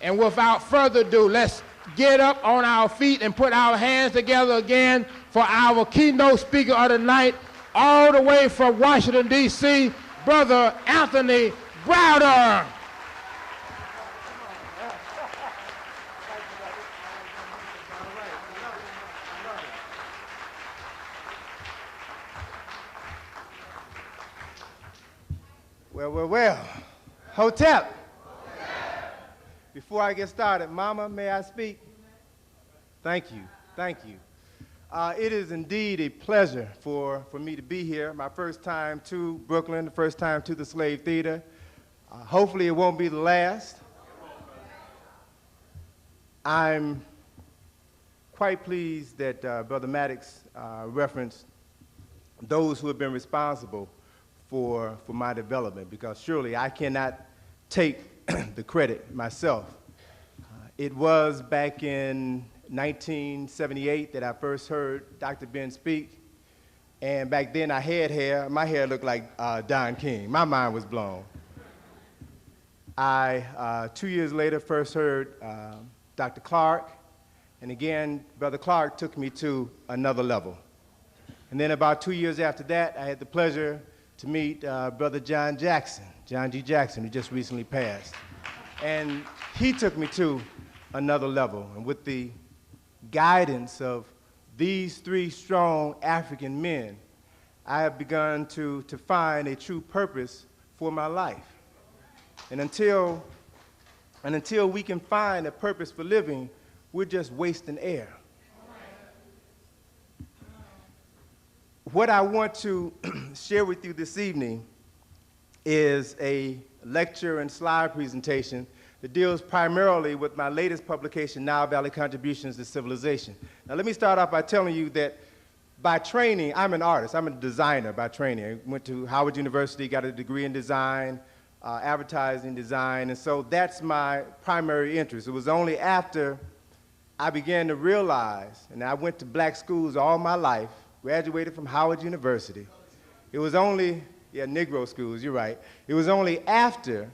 And without further ado, let's get up on our feet and put our hands together again for our keynote speaker of the night, all the way from Washington, D.C., Brother Anthony Browder. Well. Hotep. Before I get started, Mama, may I speak? Thank you. It is indeed a pleasure for me to be here. My first time to Brooklyn, the first time to the Slave Theater. Hopefully it won't be the last. I'm quite pleased that Brother Maddox referenced those who have been responsible for my development, because surely I cannot take the credit myself. It was back in 1978 that I first heard Dr. Ben speak, and back then I had hair. My hair looked like Don King. My mind was blown. I, 2 years later, first heard Dr. Clark, and again, Brother Clark took me to another level. And then about 2 years after that, I had the pleasure to meet Brother John G. Jackson, who just recently passed. And he took me to another level. And with the guidance of these three strong African men, I have begun to find a true purpose for my life. And until we can find a purpose for living, we're just wasting air. What I want to share with you this evening is a lecture and slide presentation that deals primarily with my latest publication, Nile Valley Contributions to Civilization. Now let me start off by telling you that by training, I'm an artist. I'm a designer by training. I went to Howard University, got a degree in design, advertising design, and so that's my primary interest. It was only after I began to realize, and I went to black schools all my life, graduated from Howard University. It was only, Negro schools, you're right. It was only after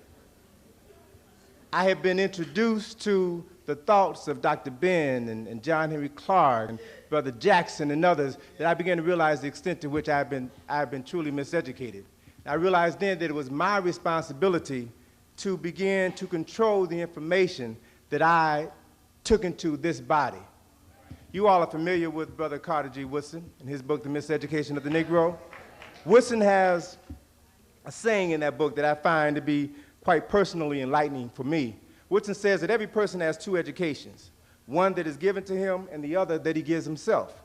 I had been introduced to the thoughts of Dr. Ben and John Henry Clark and Brother Jackson and others that I began to realize the extent to which I have been truly miseducated. I realized then that it was my responsibility to begin to control the information that I took into this body. You all are familiar with Brother Carter G. Woodson and his book, The Miseducation of the Negro. Woodson has a saying in that book that I find to be quite personally enlightening for me. Woodson says that every person has two educations, one that is given to him and the other that he gives himself.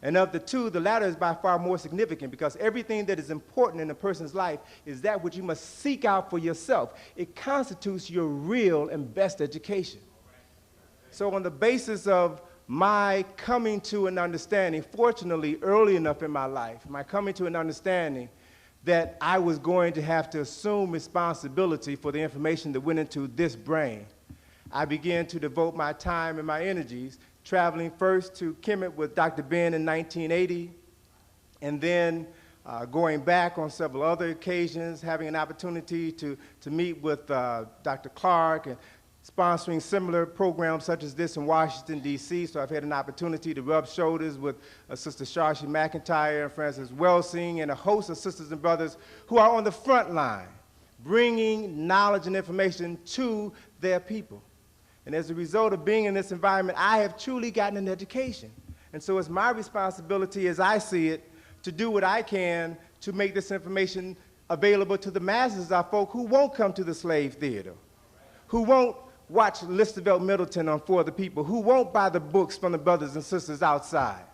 And of the two, the latter is by far more significant, because everything that is important in a person's life is that which you must seek out for yourself. It constitutes your real and best education. So on the basis of my coming to an understanding, fortunately early enough in my life, my coming to an understanding that I was going to have to assume responsibility for the information that went into this brain, I began to devote my time and my energies traveling first to Kemet with Dr. Ben in 1980, and then going back on several other occasions, having an opportunity to meet with Dr. Clark and sponsoring similar programs such as this in Washington, D.C., so I've had an opportunity to rub shoulders with Sister Shashi McIntyre and Francis Welsing and a host of sisters and brothers who are on the front line, bringing knowledge and information to their people. And as a result of being in this environment, I have truly gotten an education. And so it's my responsibility, as I see it, to do what I can to make this information available to the masses of folk who won't come to the slave theater, who won't watch Listerville Middleton on For the People, who won't buy the books from the brothers and sisters outside.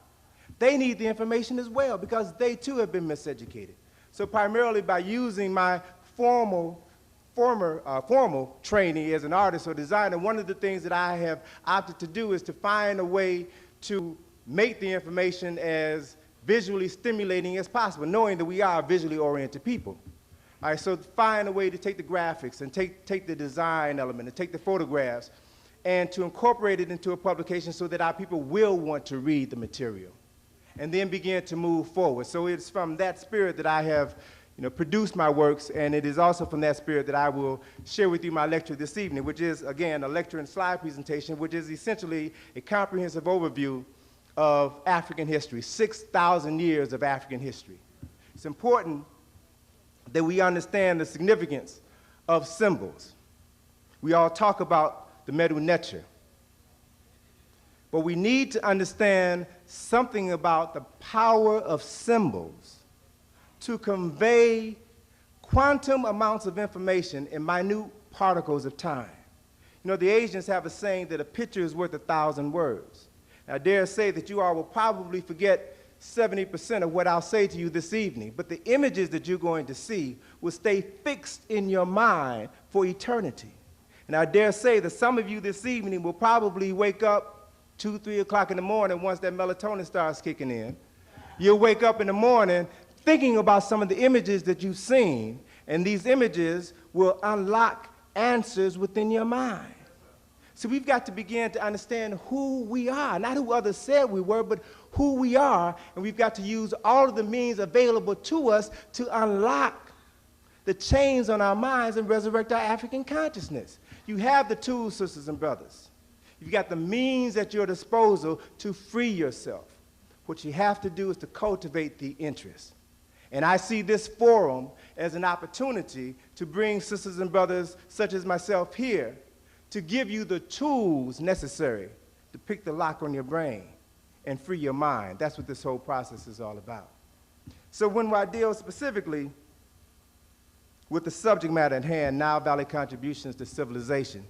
They need the information as well, because they too have been miseducated. So primarily by using my formal training as an artist or designer, one of the things that I have opted to do is to find a way to make the information as visually stimulating as possible, knowing that we are visually oriented people. All right, so find a way to take the graphics and take the design element and take the photographs and to incorporate it into a publication so that our people will want to read the material and then begin to move forward. So it's from that spirit that I have, produce my works, and it is also from that spirit that I will share with you my lecture this evening, which is, again, a lecture and slide presentation, which is essentially a comprehensive overview of African history, 6,000 years of African history. It's important that we understand the significance of symbols. We all talk about the Medu Neter, but we need to understand something about the power of symbols to convey quantum amounts of information in minute particles of time. The Asians have a saying that a picture is worth 1,000 words. I dare say that you all will probably forget 70% of what I'll say to you this evening, but the images that you're going to see will stay fixed in your mind for eternity. And I dare say that some of you this evening will probably wake up 2, 3 o'clock in the morning once that melatonin starts kicking in. You'll wake up in the morning thinking about some of the images that you've seen, and these images will unlock answers within your mind. So we've got to begin to understand who we are, not who others said we were, but who we are, and we've got to use all of the means available to us to unlock the chains on our minds and resurrect our African consciousness. You have the tools, sisters and brothers. You've got the means at your disposal to free yourself. What you have to do is to cultivate the interest. And I see this forum as an opportunity to bring sisters and brothers such as myself here to give you the tools necessary to pick the lock on your brain and free your mind. That's what this whole process is all about. So when I deal specifically with the subject matter at hand, Nile Valley contributions to civilization,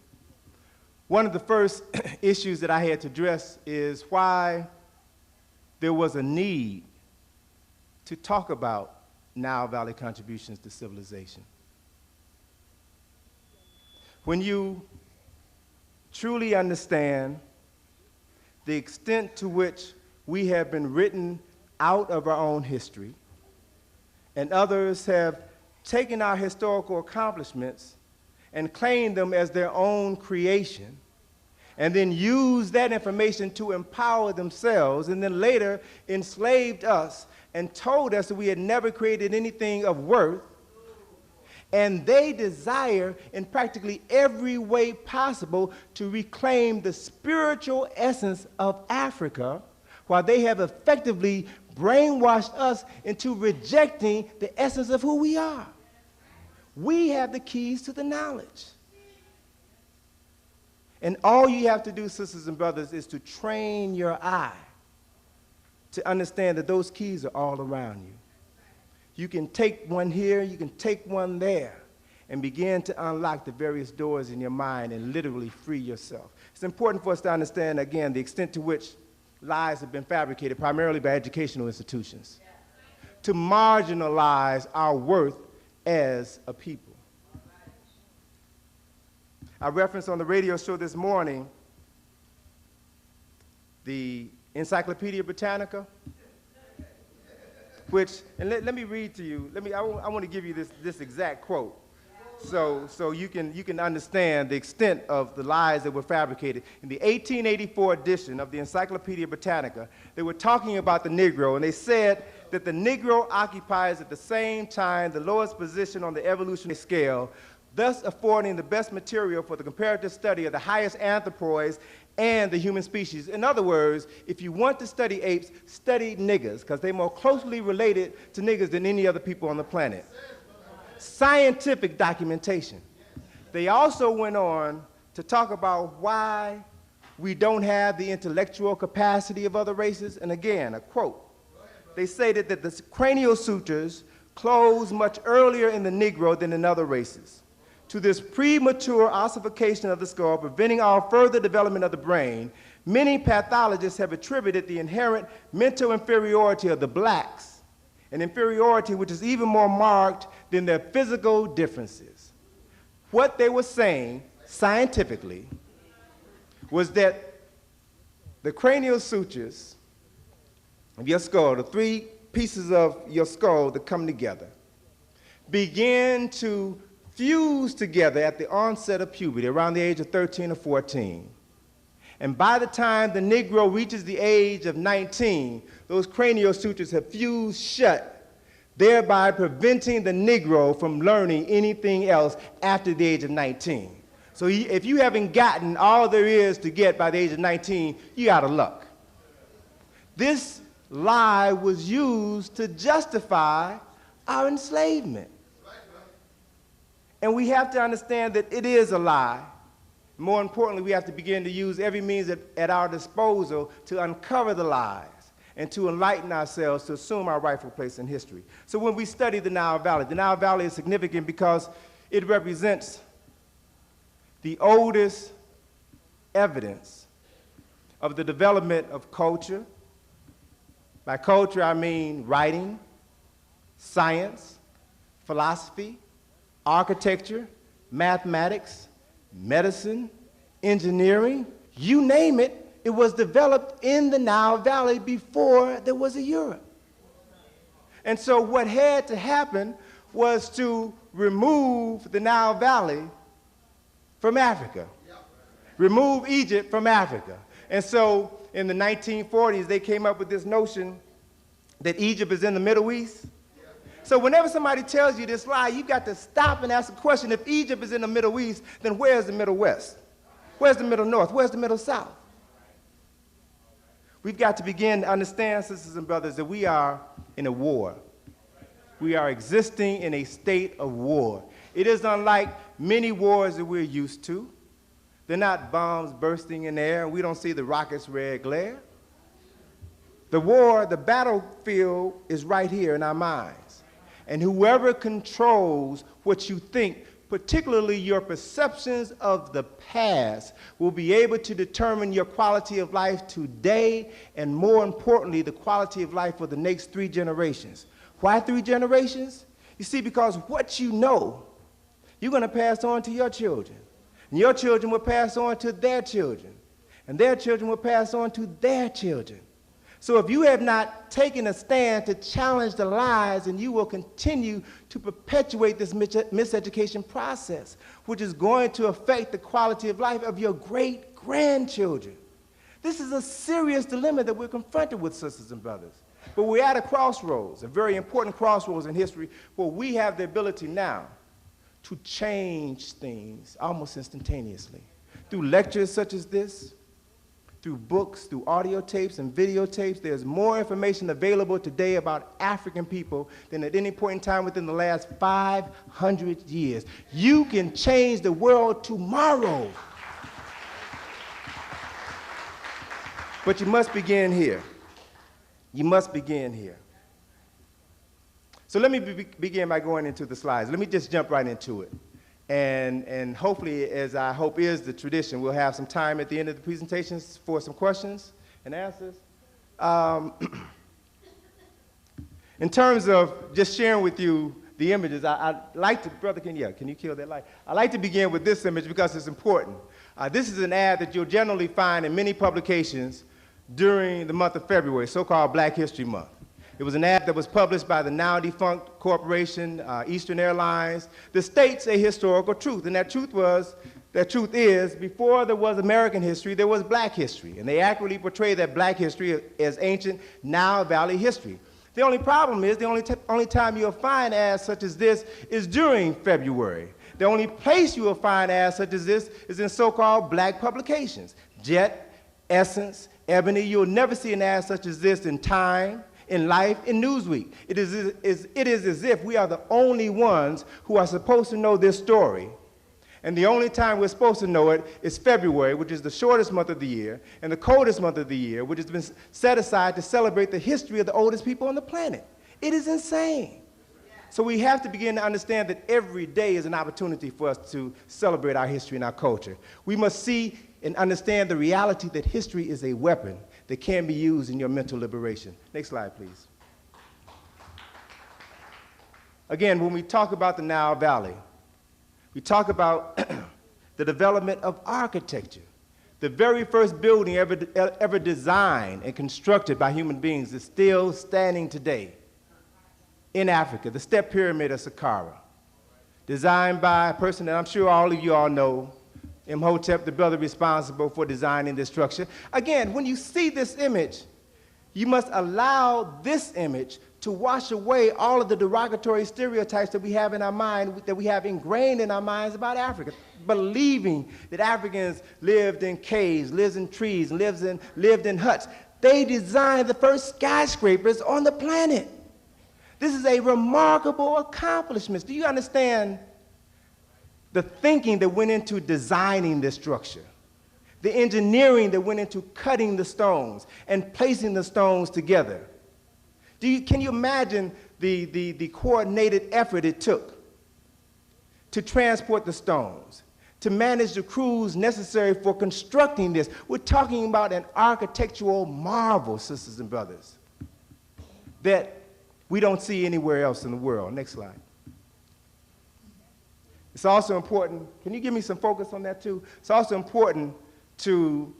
one of the first issues that I had to address is why there was a need to talk about Nile Valley contributions to civilization. When you truly understand the extent to which we have been written out of our own history, and others have taken our historical accomplishments and claimed them as their own creation, and then used that information to empower themselves, and then later enslaved us and told us that we had never created anything of worth, and they desire in practically every way possible to reclaim the spiritual essence of Africa, while they have effectively brainwashed us into rejecting the essence of who we are. We have the keys to the knowledge. And all you have to do, sisters and brothers, is to train your eye to understand that those keys are all around you. You can take one here, you can take one there, and begin to unlock the various doors in your mind and literally free yourself. It's important for us to understand, again, the extent to which lies have been fabricated, primarily by educational institutions, to marginalize our worth as a people. I referenced on the radio show this morning the Encyclopedia Britannica, which, and let me read to you, I want to give you this exact quote so you can understand the extent of the lies that were fabricated. In the 1884 edition of the Encyclopedia Britannica, they were talking about the Negro, and they said that the Negro occupies at the same time the lowest position on the evolutionary scale, thus affording the best material for the comparative study of the highest anthropoids and the human species. In other words, if you want to study apes, study niggers, because they're more closely related to niggers than any other people on the planet. Scientific documentation. They also went on to talk about why we don't have the intellectual capacity of other races. And again, a quote. They stated that the cranial sutures close much earlier in the Negro than in other races. To this premature ossification of the skull, preventing our further development of the brain, many pathologists have attributed the inherent mental inferiority of the blacks, an inferiority which is even more marked than their physical differences. What they were saying scientifically was that the cranial sutures of your skull, the three pieces of your skull that come together, begin to fuse together at the onset of puberty, around the age of 13 or 14. And by the time the Negro reaches the age of 19, those cranial sutures have fused shut, thereby preventing the Negro from learning anything else after the age of 19. So if you haven't gotten all there is to get by the age of 19, you out of luck. This lie was used to justify our enslavement. And we have to understand that it is a lie. More importantly, we have to begin to use every means at our disposal to uncover the lies and to enlighten ourselves to assume our rightful place in history. So when we study the Nile Valley is significant because it represents the oldest evidence of the development of culture. By culture, I mean writing, science, philosophy, architecture, mathematics, medicine, engineering, you name it, it was developed in the Nile Valley before there was a Europe. And so what had to happen was to remove the Nile Valley from Africa, remove Egypt from Africa. And so in the 1940s, they came up with this notion that Egypt is in the Middle East. So whenever somebody tells you this lie, you've got to stop and ask the question, if Egypt is in the Middle East, then where's the Middle West? Where's the Middle North? Where's the Middle South? We've got to begin to understand, sisters and brothers, that we are in a war. We are existing in a state of war. It is unlike many wars that we're used to. They're not bombs bursting in the air, and we don't see the rockets' red glare. The war, the battlefield is right here in our minds. And whoever controls what you think, particularly your perceptions of the past, will be able to determine your quality of life today, and more importantly, the quality of life for the next 3 generations. Why 3 generations? You see, because what you know, you're going to pass on to your children. And your children will pass on to their children. And their children will pass on to their children. So if you have not taken a stand to challenge the lies, and you will continue to perpetuate this miseducation process, which is going to affect the quality of life of your great-grandchildren. This is a serious dilemma that we're confronted with, sisters and brothers. But we're at a crossroads, a very important crossroads in history, where we have the ability now to change things almost instantaneously. Through lectures such as this, through books, through audio tapes and videotapes, there's more information available today about African people than at any point in time within the last 500 years. You can change the world tomorrow. But you must begin here. You must begin here. So let me begin by going into the slides. Let me just jump right into it. And hopefully, as I hope is the tradition, we'll have some time at the end of the presentations for some questions and answers. In terms of just sharing with you the images, I'd like to, brother, can you kill that light? I'd like to begin with this image because it's important. This is an ad that you'll generally find in many publications during the month of February, so-called Black History Month. It was an ad that was published by the now defunct corporation, Eastern Airlines, that states a historical truth. And that truth is, before there was American history, there was Black history. And they accurately portray that Black history as ancient Nile Valley history. The only problem is, the only time you'll find ads such as this is during February. The only place you will find ads such as this is in so-called Black publications. Jet, Essence, Ebony. You'll never see an ad such as this in Time, in Life, in Newsweek. It is as if we are the only ones who are supposed to know this story. And the only time we're supposed to know it is February, which is the shortest month of the year, and the coldest month of the year, which has been set aside to celebrate the history of the oldest people on the planet. It is insane. So we have to begin to understand that every day is an opportunity for us to celebrate our history and our culture. We must see and understand the reality that history is a weapon that can be used in your mental liberation. Next slide, please. Again, when we talk about the Nile Valley, we talk about the development of architecture. The very first building ever designed and constructed by human beings is still standing today in Africa, the Step Pyramid of Saqqara, designed by a person that I'm sure all of you all know, Imhotep, the brother responsible for designing this structure. Again, when you see this image, you must allow this image to wash away all of the derogatory stereotypes that we have in our mind, that we have ingrained in our minds about Africa, believing that Africans lived in caves, lived in trees, lived in huts. They designed the first skyscrapers on the planet. This is a remarkable accomplishment. Do you understand the thinking that went into designing this structure? The engineering that went into cutting the stones and placing the stones together. Can you imagine the coordinated effort it took to transport the stones, to manage the crews necessary for constructing this? We're talking about an architectural marvel, sisters and brothers, that we don't see anywhere else in the world. Next slide. It's also important, can you give me some focus on that too? It's also important to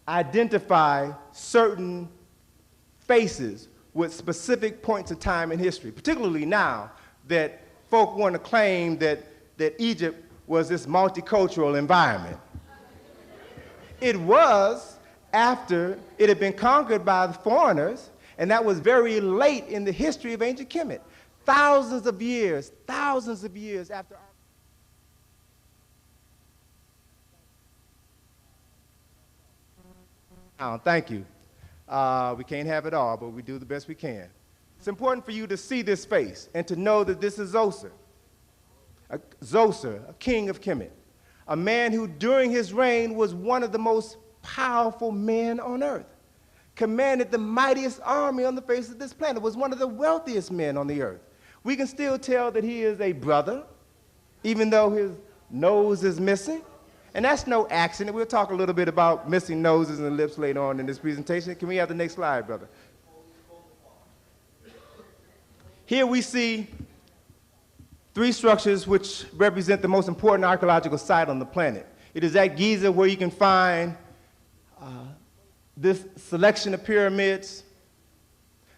identify certain faces with specific points of time in history, particularly now that folk want to claim that Egypt was this multicultural environment. It was after it had been conquered by the foreigners, and that was very late in the history of ancient Kemet. Thousands of years after our... Oh, thank you. We can't have it all, but we do the best we can. It's important for you to see this face and to know that this is Zoser, a king of Kemet, a man who during his reign was one of the most powerful men on earth, commanded the mightiest army on the face of this planet, was one of the wealthiest men on the earth. We can still tell that he is a brother, even though his nose is missing. And that's no accident. We'll talk a little bit about missing noses and lips later on in this presentation. Can we have the next slide, brother? Here we see three structures which represent the most important archaeological site on the planet. It is at Giza where you can find this selection of pyramids,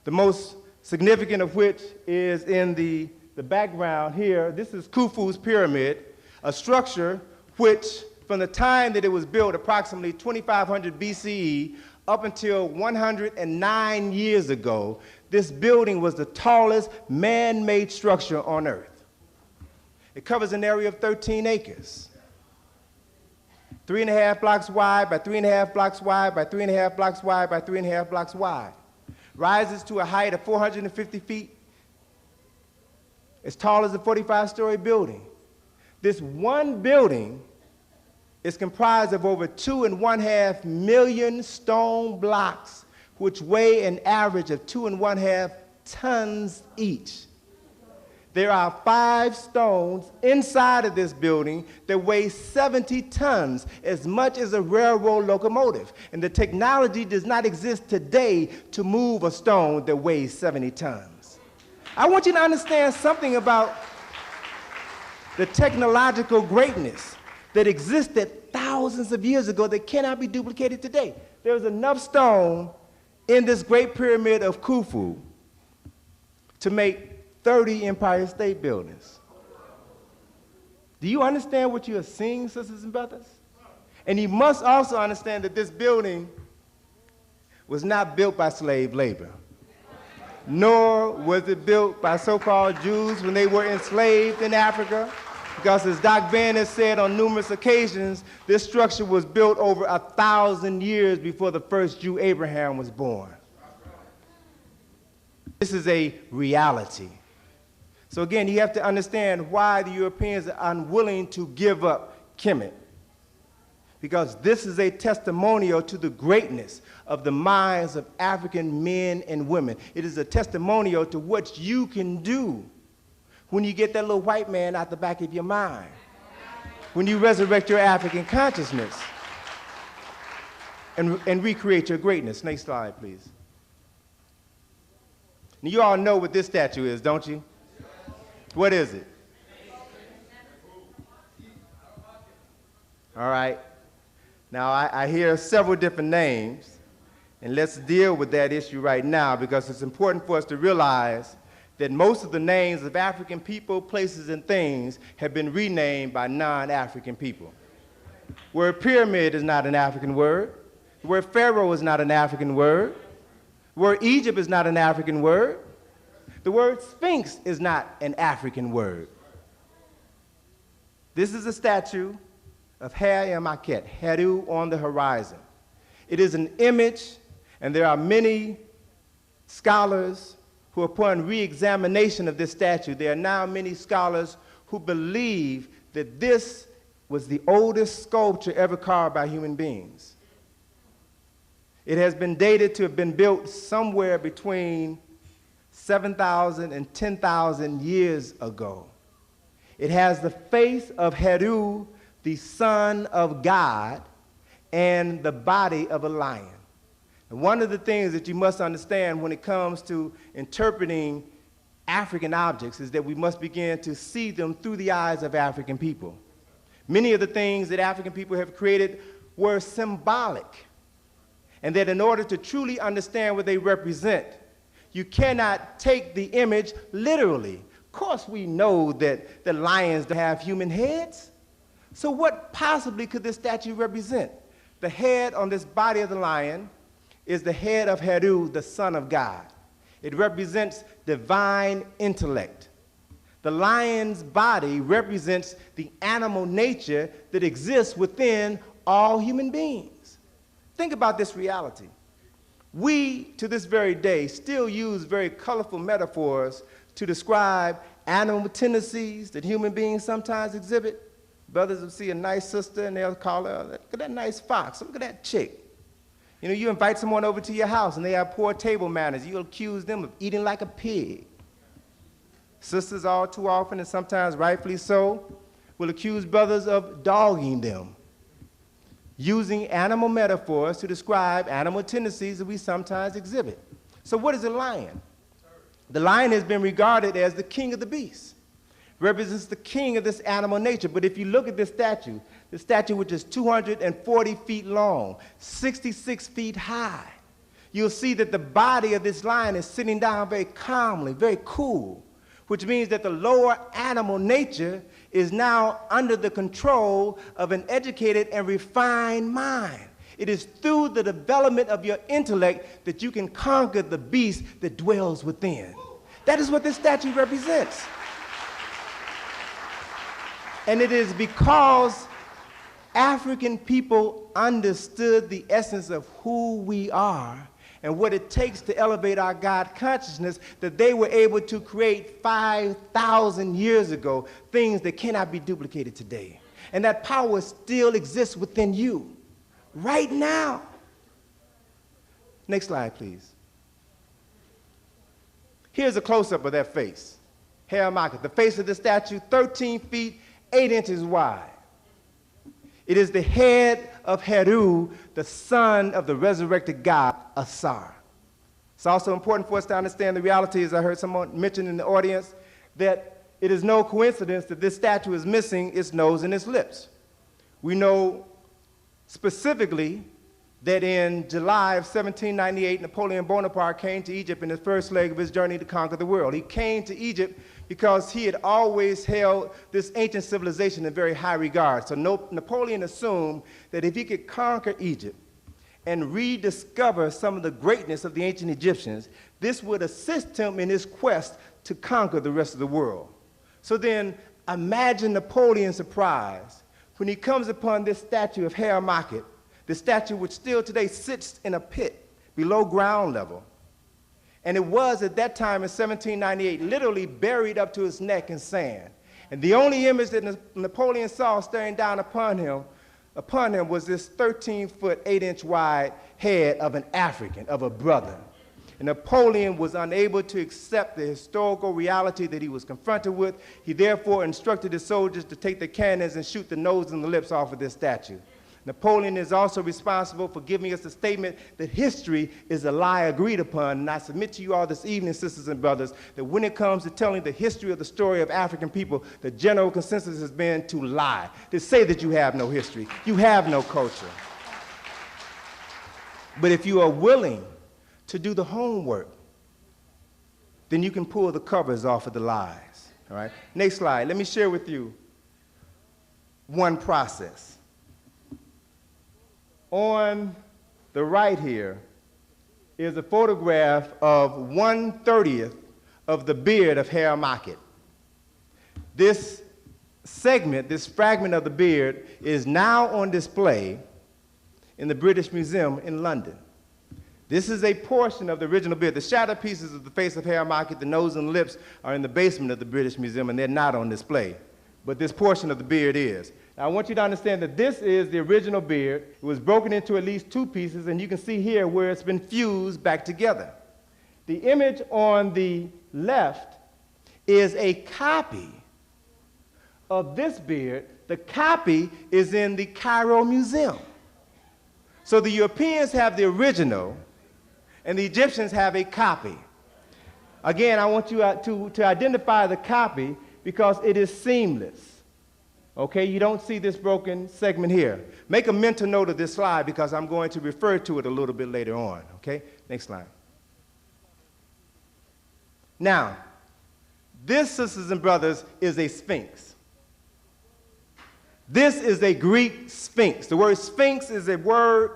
the most significant of which is in the background here. This is Khufu's pyramid, a structure which, from the time that it was built, approximately 2500 BCE, up until 109 years ago, this building was the tallest man-made structure on Earth. It covers an area of 13 acres. 3.5 blocks wide by 3.5 blocks wide by 3.5 blocks wide by 3.5 blocks wide. Rises to a height of 450 feet, as tall as a 45-story building. This one building is comprised of over 2.5 million stone blocks, which weigh an average of 2.5 tons each. There are 5 stones inside of this building that weigh 70 tons, as much as a railroad locomotive. And the technology does not exist today to move a stone that weighs 70 tons. I want you to understand something about the technological greatness that existed thousands of years ago that cannot be duplicated today. There's enough stone in this great pyramid of Khufu to make 30 Empire State Buildings. Do you understand what you are seeing, sisters and brothers? And you must also understand that this building was not built by slave labor, nor was it built by so-called Jews when they were enslaved in Africa. Because as Doc Ben has said on numerous occasions, this structure was built over 1,000 years before the first Jew, Abraham, was born. This is a reality. So again, you have to understand why the Europeans are unwilling to give up Kemet. Because this is a testimonial to the greatness of the minds of African men and women. It is a testimonial to what you can do when you get that little white man out the back of your mind, when you resurrect your African consciousness and recreate your greatness. Next slide, please. Now, you all know what this statue is, don't you? What is it? All right. Now, I hear several different names, and let's deal with that issue right now because it's important for us to realize that most of the names of African people, places, and things have been renamed by non-African people. The word pyramid is not an African word. The word pharaoh is not an African word. The word Egypt is not an African word. The word Sphinx is not an African word. This is a statue of Her-Maket, Heru on the horizon. It is an image, and there are many scholars who, upon re-examination of this statue, there are now many scholars who believe that this was the oldest sculpture ever carved by human beings. It has been dated to have been built somewhere between 7,000 and 10,000 years ago. It has the face of Heru, the son of God, and the body of a lion. And one of the things that you must understand when it comes to interpreting African objects is that we must begin to see them through the eyes of African people. Many of the things that African people have created were symbolic, and that in order to truly understand what they represent, you cannot take the image literally. Of course, we know that the lions have human heads. So what possibly could this statue represent? The head on this body of the lion is the head of Heru, the son of God. It represents divine intellect. The lion's body represents the animal nature that exists within all human beings. Think about this reality. We, to this very day, still use very colorful metaphors to describe animal tendencies that human beings sometimes exhibit. Brothers will see a nice sister and they'll call her, look at that nice fox, look at that chick. You know, you invite someone over to your house and they have poor table manners, you'll accuse them of eating like a pig. Sisters all too often, and sometimes rightfully so, will accuse brothers of dogging them, using animal metaphors to describe animal tendencies that we sometimes exhibit. So what is a lion? The lion has been regarded as the king of the beasts, represents the king of this animal nature. But if you look at this statue, the statue which is 240 feet long, 66 feet high, you'll see that the body of this lion is sitting down very calmly, very cool, which means that the lower animal nature is now under the control of an educated and refined mind. It is through the development of your intellect that you can conquer the beast that dwells within. That is what this statue represents. And it is because African people understood the essence of who we are and what it takes to elevate our God consciousness that they were able to create 5,000 years ago things that cannot be duplicated today. And that power still exists within you right now. Next slide, please. Here's a close-up of that face. Her-Maket, the face of the statue, 13 feet, 8 inches wide. It is the head of Heru, the son of the resurrected God, Asar. It's also important for us to understand the reality, as I heard someone mention in the audience, that it is no coincidence that this statue is missing its nose and its lips. We know specifically that in July of 1798, Napoleon Bonaparte came to Egypt in the first leg of his journey to conquer the world. He came to Egypt because he had always held this ancient civilization in very high regard. So Napoleon assumed that if he could conquer Egypt and rediscover some of the greatness of the ancient Egyptians, this would assist him in his quest to conquer the rest of the world. So then imagine Napoleon's surprise when he comes upon this statue of Her-Maket, the statue which still today sits in a pit below ground level. And it was at that time in 1798 literally buried up to his neck in sand. And the only image that Napoleon saw staring down upon him was this 13-foot, 8-inch wide head of an African, of a brother. And Napoleon was unable to accept the historical reality that he was confronted with. He therefore instructed his soldiers to take the cannons and shoot the nose and the lips off of this statue. Napoleon is also responsible for giving us the statement that history is a lie agreed upon. And I submit to you all this evening, sisters and brothers, that when it comes to telling the history of the story of African people, the general consensus has been to lie, to say that you have no history, you have no culture. But if you are willing to do the homework, then you can pull the covers off of the lies. All right? Next slide. Let me share with you one process. On the right here is a photograph of 1/30 of the beard of Haremachit. This segment, this fragment of the beard, is now on display in the British Museum in London. This is a portion of the original beard. The shattered pieces of the face of Haremachit, the nose and lips, are in the basement of the British Museum, and they're not on display. But this portion of the beard is. Now, I want you to understand that this is the original beard. It was broken into at least two pieces, and you can see here where it's been fused back together. The image on the left is a copy of this beard. The copy is in the Cairo Museum. So the Europeans have the original, and the Egyptians have a copy. Again, I want you to identify the copy because it is seamless. Okay, you don't see this broken segment here. Make a mental note of this slide because I'm going to refer to it a little bit later on. Okay, next slide. Now, this, sisters and brothers, is a sphinx. This is a Greek sphinx. The word sphinx is a word.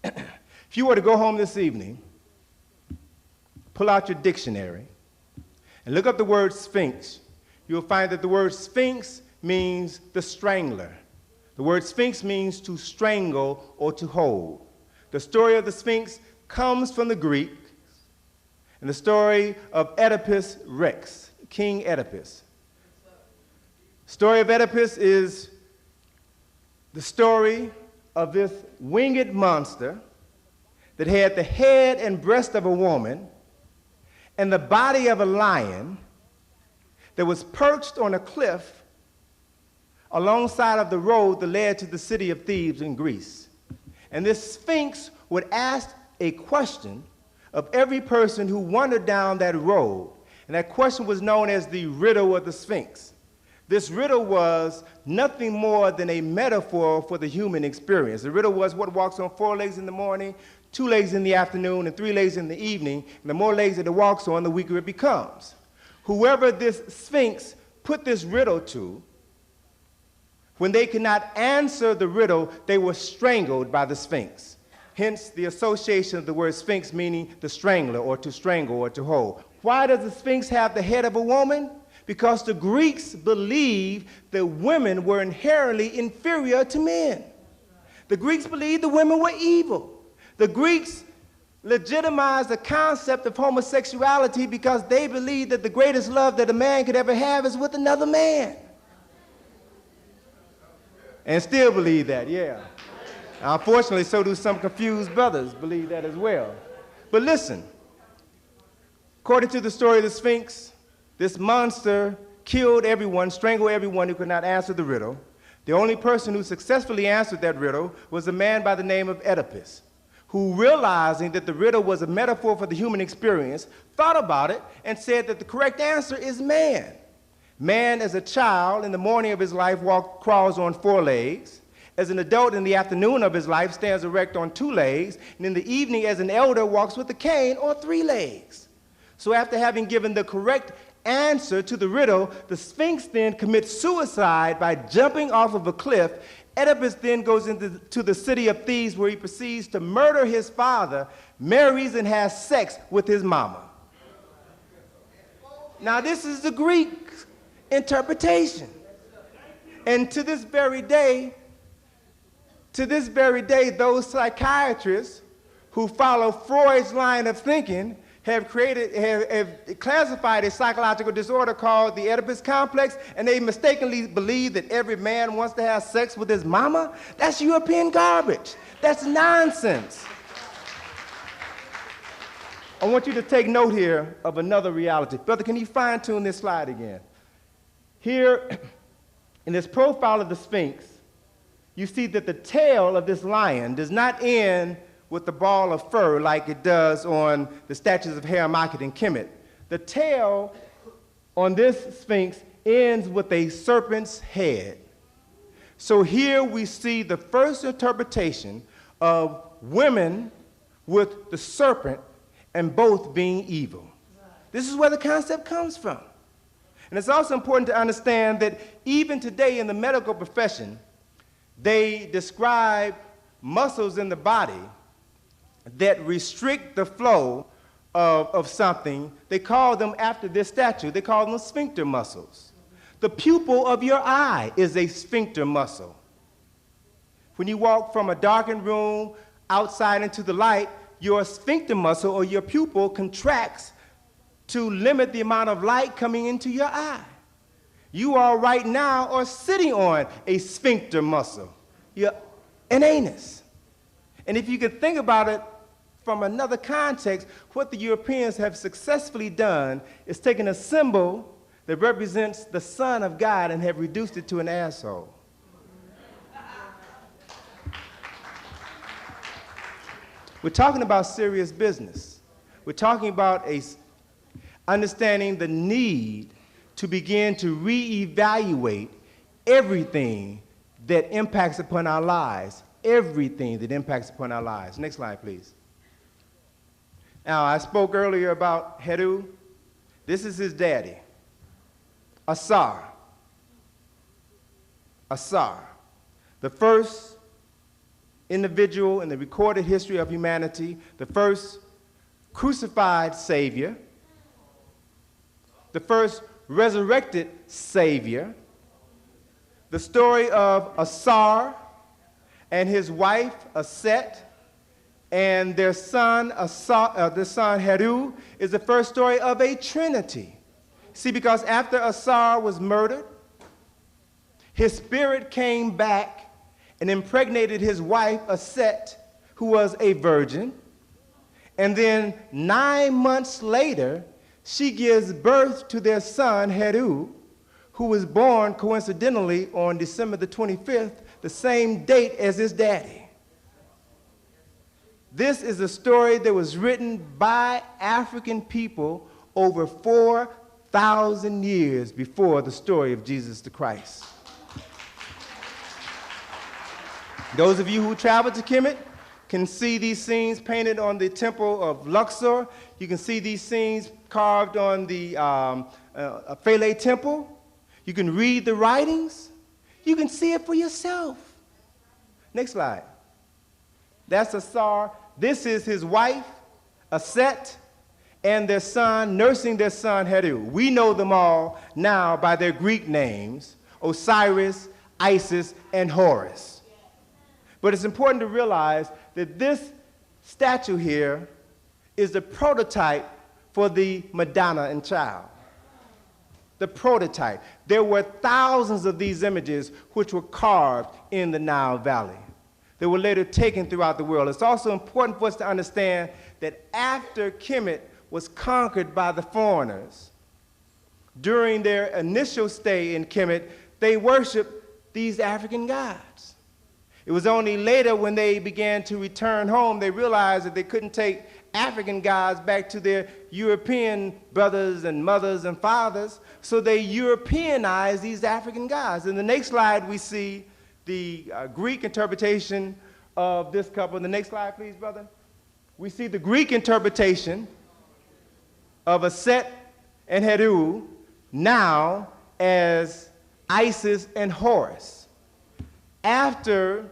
If you were to go home this evening, pull out your dictionary, and look up the word sphinx, you'll find that the word sphinx means the strangler. The word sphinx means to strangle or to hold. The story of the sphinx comes from the Greek, and the story of Oedipus Rex, King Oedipus. The story of Oedipus is the story of this winged monster that had the head and breast of a woman and the body of a lion that was perched on a cliff alongside of the road that led to the city of Thebes in Greece. And this sphinx would ask a question of every person who wandered down that road, and that question was known as the riddle of the sphinx. This riddle was nothing more than a metaphor for the human experience. The riddle was what walks on 4 legs in the morning, 2 legs in the afternoon, and 3 legs in the evening. And the more legs that it walks on, the weaker it becomes. Whoever this sphinx put this riddle to, when they could not answer the riddle, they were strangled by the sphinx. Hence the association of the word sphinx meaning the strangler, or to strangle, or to hold. Why does the sphinx have the head of a woman? Because the Greeks believed that women were inherently inferior to men. The Greeks believed the women were evil. The Greeks legitimized the concept of homosexuality because they believed that the greatest love that a man could ever have is with another man. And still believe that, yeah. Unfortunately, so do some confused brothers believe that as well. But listen, according to the story of the Sphinx, this monster killed everyone, strangled everyone who could not answer the riddle. The only person who successfully answered that riddle was a man by the name of Oedipus, who, realizing that the riddle was a metaphor for the human experience, thought about it and said that the correct answer is man. Man, as a child, in the morning of his life, crawls on 4 legs. As an adult, in the afternoon of his life, stands erect on 2 legs. And in the evening, as an elder, walks with a cane on 3 legs. So after having given the correct answer to the riddle, the Sphinx then commits suicide by jumping off of a cliff. Oedipus then goes into the city of Thebes, where he proceeds to murder his father, marries and has sex with his mama. Now this is the Greek interpretation. And to this very day, those psychiatrists who follow Freud's line of thinking have classified a psychological disorder called the Oedipus complex, and they mistakenly believe that every man wants to have sex with his mama. That's European garbage. That's nonsense. I want you to take note here of another reality. Brother, can you fine-tune this slide again? Here, in this profile of the Sphinx, you see that the tail of this lion does not end with the ball of fur like it does on the statues of Haremachit and Kemet. The tail on this Sphinx ends with a serpent's head. So here we see the first interpretation of women with the serpent and both being evil. This is where the concept comes from. And it's also important to understand that even today in the medical profession, they describe muscles in the body that restrict the flow of something, they call them after this statue. They call them sphincter muscles. The pupil of your eye is a sphincter muscle. When you walk from a darkened room outside into the light, your sphincter muscle or your pupil contracts to limit the amount of light coming into your eye. You all right now are sitting on a sphincter muscle, an anus. And if you can think about it from another context, what the Europeans have successfully done is taken a symbol that represents the Son of God and have reduced it to an asshole. We're talking about serious business. We're talking about understanding the need to begin to reevaluate everything that impacts upon our lives. Everything that impacts upon our lives. Next slide, please. Now, I spoke earlier about Heru. This is his daddy, Asar. Asar, the first individual in the recorded history of humanity, the first crucified Savior, the first resurrected Savior. The story of Asar and his wife, Aset, and their son, Heru, is the first story of a trinity. See, because after Asar was murdered, his spirit came back and impregnated his wife, Aset, who was a virgin. And then 9 months later, she gives birth to their son, Heru, who was born coincidentally on December the 25th, the same date as his daddy. This is a story that was written by African people over 4,000 years before the story of Jesus the Christ. Those of you who travel to Kemet can see these scenes painted on the temple of Luxor. You can see these scenes carved on the Philae temple. You can read the writings. You can see it for yourself. Next slide. That's Asar. This is his wife, Aset, and their son, nursing their son, Heru. We know them all now by their Greek names, Osiris, Isis, and Horus. But it's important to realize that this statue here is the prototype for the Madonna and Child. The prototype. There were thousands of these images which were carved in the Nile Valley. They were later taken throughout the world. It's also important for us to understand that after Kemet was conquered by the foreigners, during their initial stay in Kemet, they worshiped these African gods. It was only later when they began to return home, they realized that they couldn't take African gods back to their European brothers and mothers and fathers, so they Europeanized these African gods. In the next slide, we see the Greek interpretation of this couple. The next slide, please, brother. We see the Greek interpretation of Aset and Heru now as Isis and Horus. After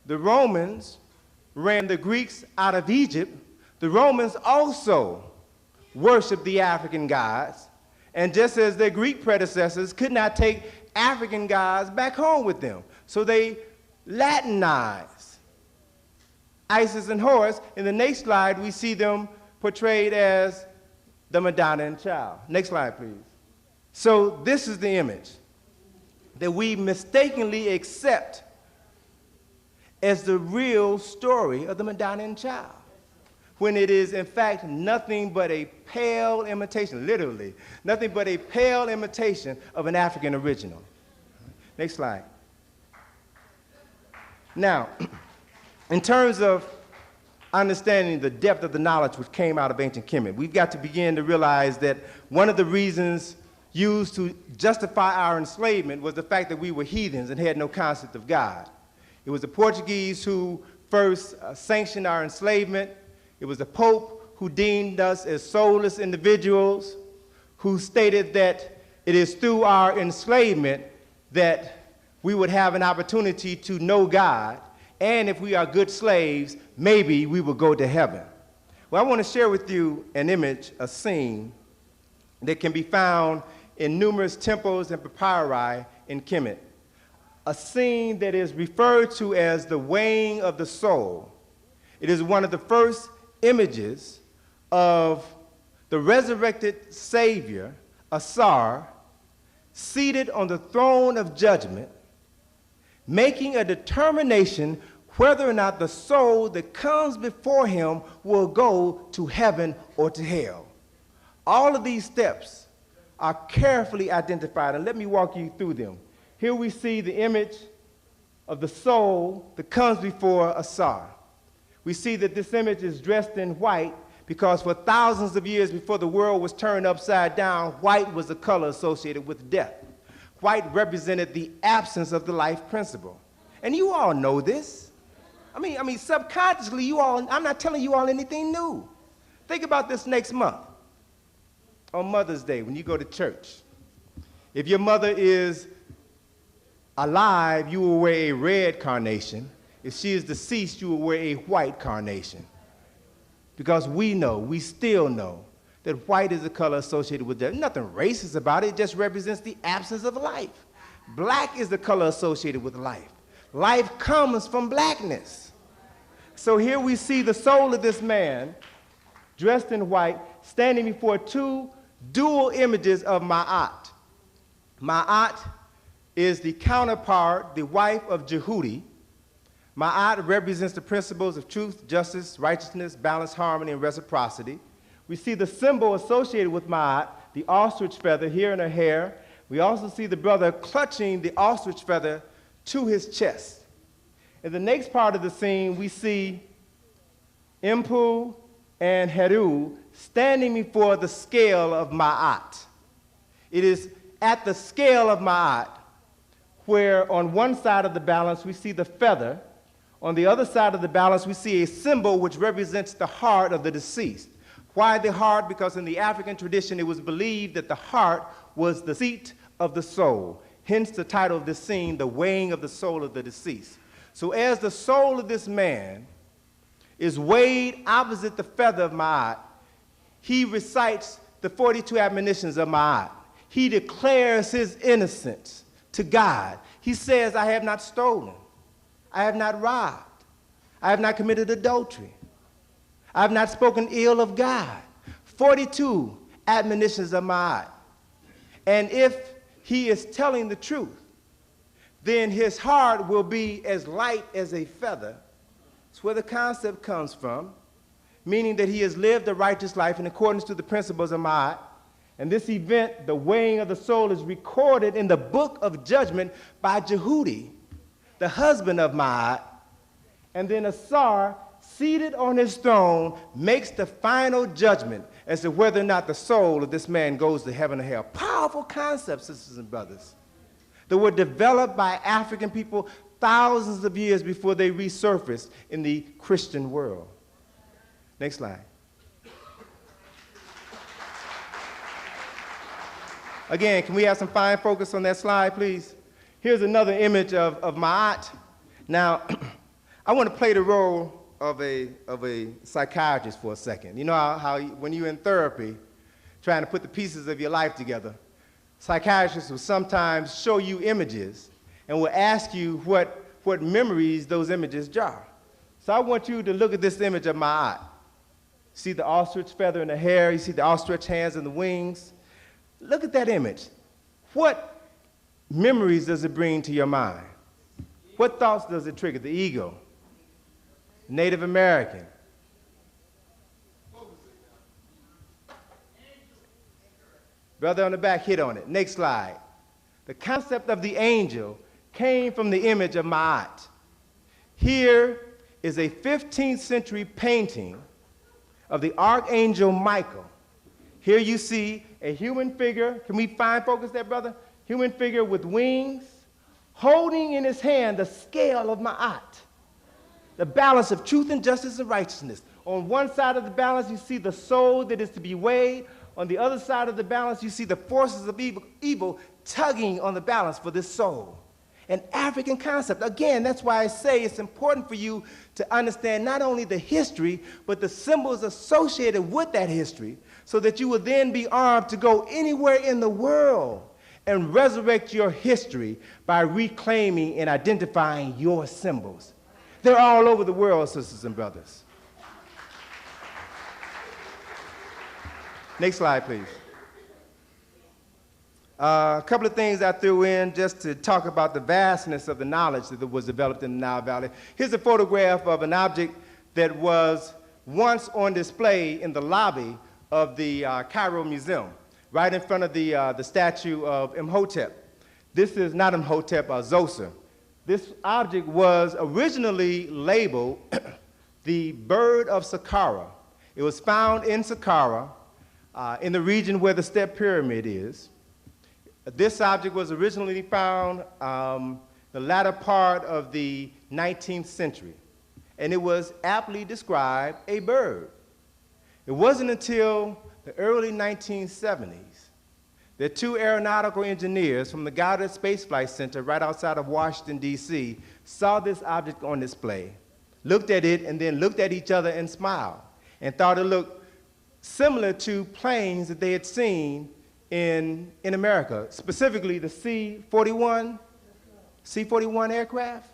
the Romans ran the Greeks out of Egypt, the Romans also worshiped the African gods, and just as their Greek predecessors could not take African gods back home with them, so they Latinized Isis and Horus. In the next slide, we see them portrayed as the Madonna and Child. Next slide, please. So this is the image that we mistakenly accept as the real story of the Madonna and Child, when it is, in fact, nothing but a pale imitation, literally, nothing but a pale imitation of an African original. Next slide. Now, in terms of understanding the depth of the knowledge which came out of ancient Kemet, we've got to begin to realize that one of the reasons used to justify our enslavement was the fact that we were heathens and had no concept of God. It was the Portuguese who first sanctioned our enslavement. It was the Pope who deemed us as soulless individuals, who stated that it is through our enslavement that we would have an opportunity to know God, and if we are good slaves, maybe we will go to heaven. Well, I want to share with you an image, a scene, that can be found in numerous temples and papyri in Kemet. A scene that is referred to as the weighing of the soul. It is one of the first images of the resurrected Savior, Asar, seated on the throne of judgment, making a determination whether or not the soul that comes before him will go to heaven or to hell. All of these steps are carefully identified, and let me walk you through them. Here we see the image of the soul that comes before Asar. We see that this image is dressed in white because for thousands of years before the world was turned upside down, white was the color associated with death. White represented the absence of the life principle. And you all know this. I mean, subconsciously, I'm not telling you all anything new. Think about this next month, on Mother's Day, when you go to church. If your mother is alive, you will wear a red carnation. If she is deceased, you will wear a white carnation. Because we still know, that white is the color associated with death. Nothing racist about it, it just represents the absence of life. Black is the color associated with life. Life comes from blackness. So here we see the soul of this man, dressed in white, standing before two dual images of Ma'at. Ma'at is the counterpart, the wife of Jehudi. Ma'at represents the principles of truth, justice, righteousness, balance, harmony, and reciprocity. We see the symbol associated with Ma'at, the ostrich feather here in her hair. We also see the brother clutching the ostrich feather to his chest. In the next part of the scene, we see Impu and Heru standing before the scale of Ma'at. It is at the scale of Ma'at where on one side of the balance we see the feather. On the other side of the balance we see a symbol which represents the heart of the deceased. Why the heart? Because in the African tradition it was believed that the heart was the seat of the soul. Hence the title of this scene, The Weighing of the Soul of the Deceased. So as the soul of this man is weighed opposite the feather of Ma'at, he recites the 42 admonitions of Ma'at. He declares his innocence to God. He says, I have not stolen. I have not robbed. I have not committed adultery. I have not spoken ill of God. 42 admonitions of Ma'at. And if he is telling the truth, then his heart will be as light as a feather. That's where the concept comes from, meaning that he has lived a righteous life in accordance to the principles of Ma'at. And this event, the weighing of the soul, is recorded in the book of judgment by Jehudi, the husband of Ma'at. And then Asar, seated on his throne, makes the final judgment as to whether or not the soul of this man goes to heaven or hell. Powerful concepts, sisters and brothers, that were developed by African people thousands of years before they resurfaced in the Christian world. Next slide. Again, can we have some fine focus on that slide, please? Here's another image of Ma'at. Now, I want to play the role of a psychiatrist for a second. You know how when you're in therapy, trying to put the pieces of your life together, psychiatrists will sometimes show you images and will ask you what memories those images jar. So I want you to look at this image of Ma'at. See the ostrich feather in the hair, you see the ostrich hands and the wings. Look at that image. What memories does it bring to your mind? What thoughts does it trigger? The ego, Native American. Brother on the back hit on it. Next slide. The concept of the angel came from the image of Ma'at. Here is a 15th century painting of the Archangel Michael. Here you see a human figure. Can we fine focus that, brother? Human figure with wings, holding in his hand the scale of Ma'at, the balance of truth and justice and righteousness. On one side of the balance, you see the soul that is to be weighed. On the other side of the balance, you see the forces of evil tugging on the balance for this soul. an African concept. Again, that's why I say it's important for you to understand not only the history, but the symbols associated with that history, so that you will then be armed to go anywhere in the world and resurrect your history by reclaiming and identifying your symbols. They're all over the world, sisters and brothers. Next slide, please. A couple of things I threw in just to talk about the vastness of the knowledge that was developed in the Nile Valley. Here's a photograph of an object that was once on display in the lobby of the Cairo Museum, right in front of the statue of Imhotep. This is not Imhotep, Zoser. This object was originally labeled the bird of Saqqara. It was found in Saqqara, in the region where the Step Pyramid is. This object was originally found the latter part of the 19th century, and it was aptly described a bird. It wasn't until the early 1970s that two aeronautical engineers from the Goddard Space Flight Center right outside of Washington, D.C., saw this object on display, looked at it, and then looked at each other and smiled, and thought it looked similar to planes that they had seen in America, specifically the C-41 aircraft,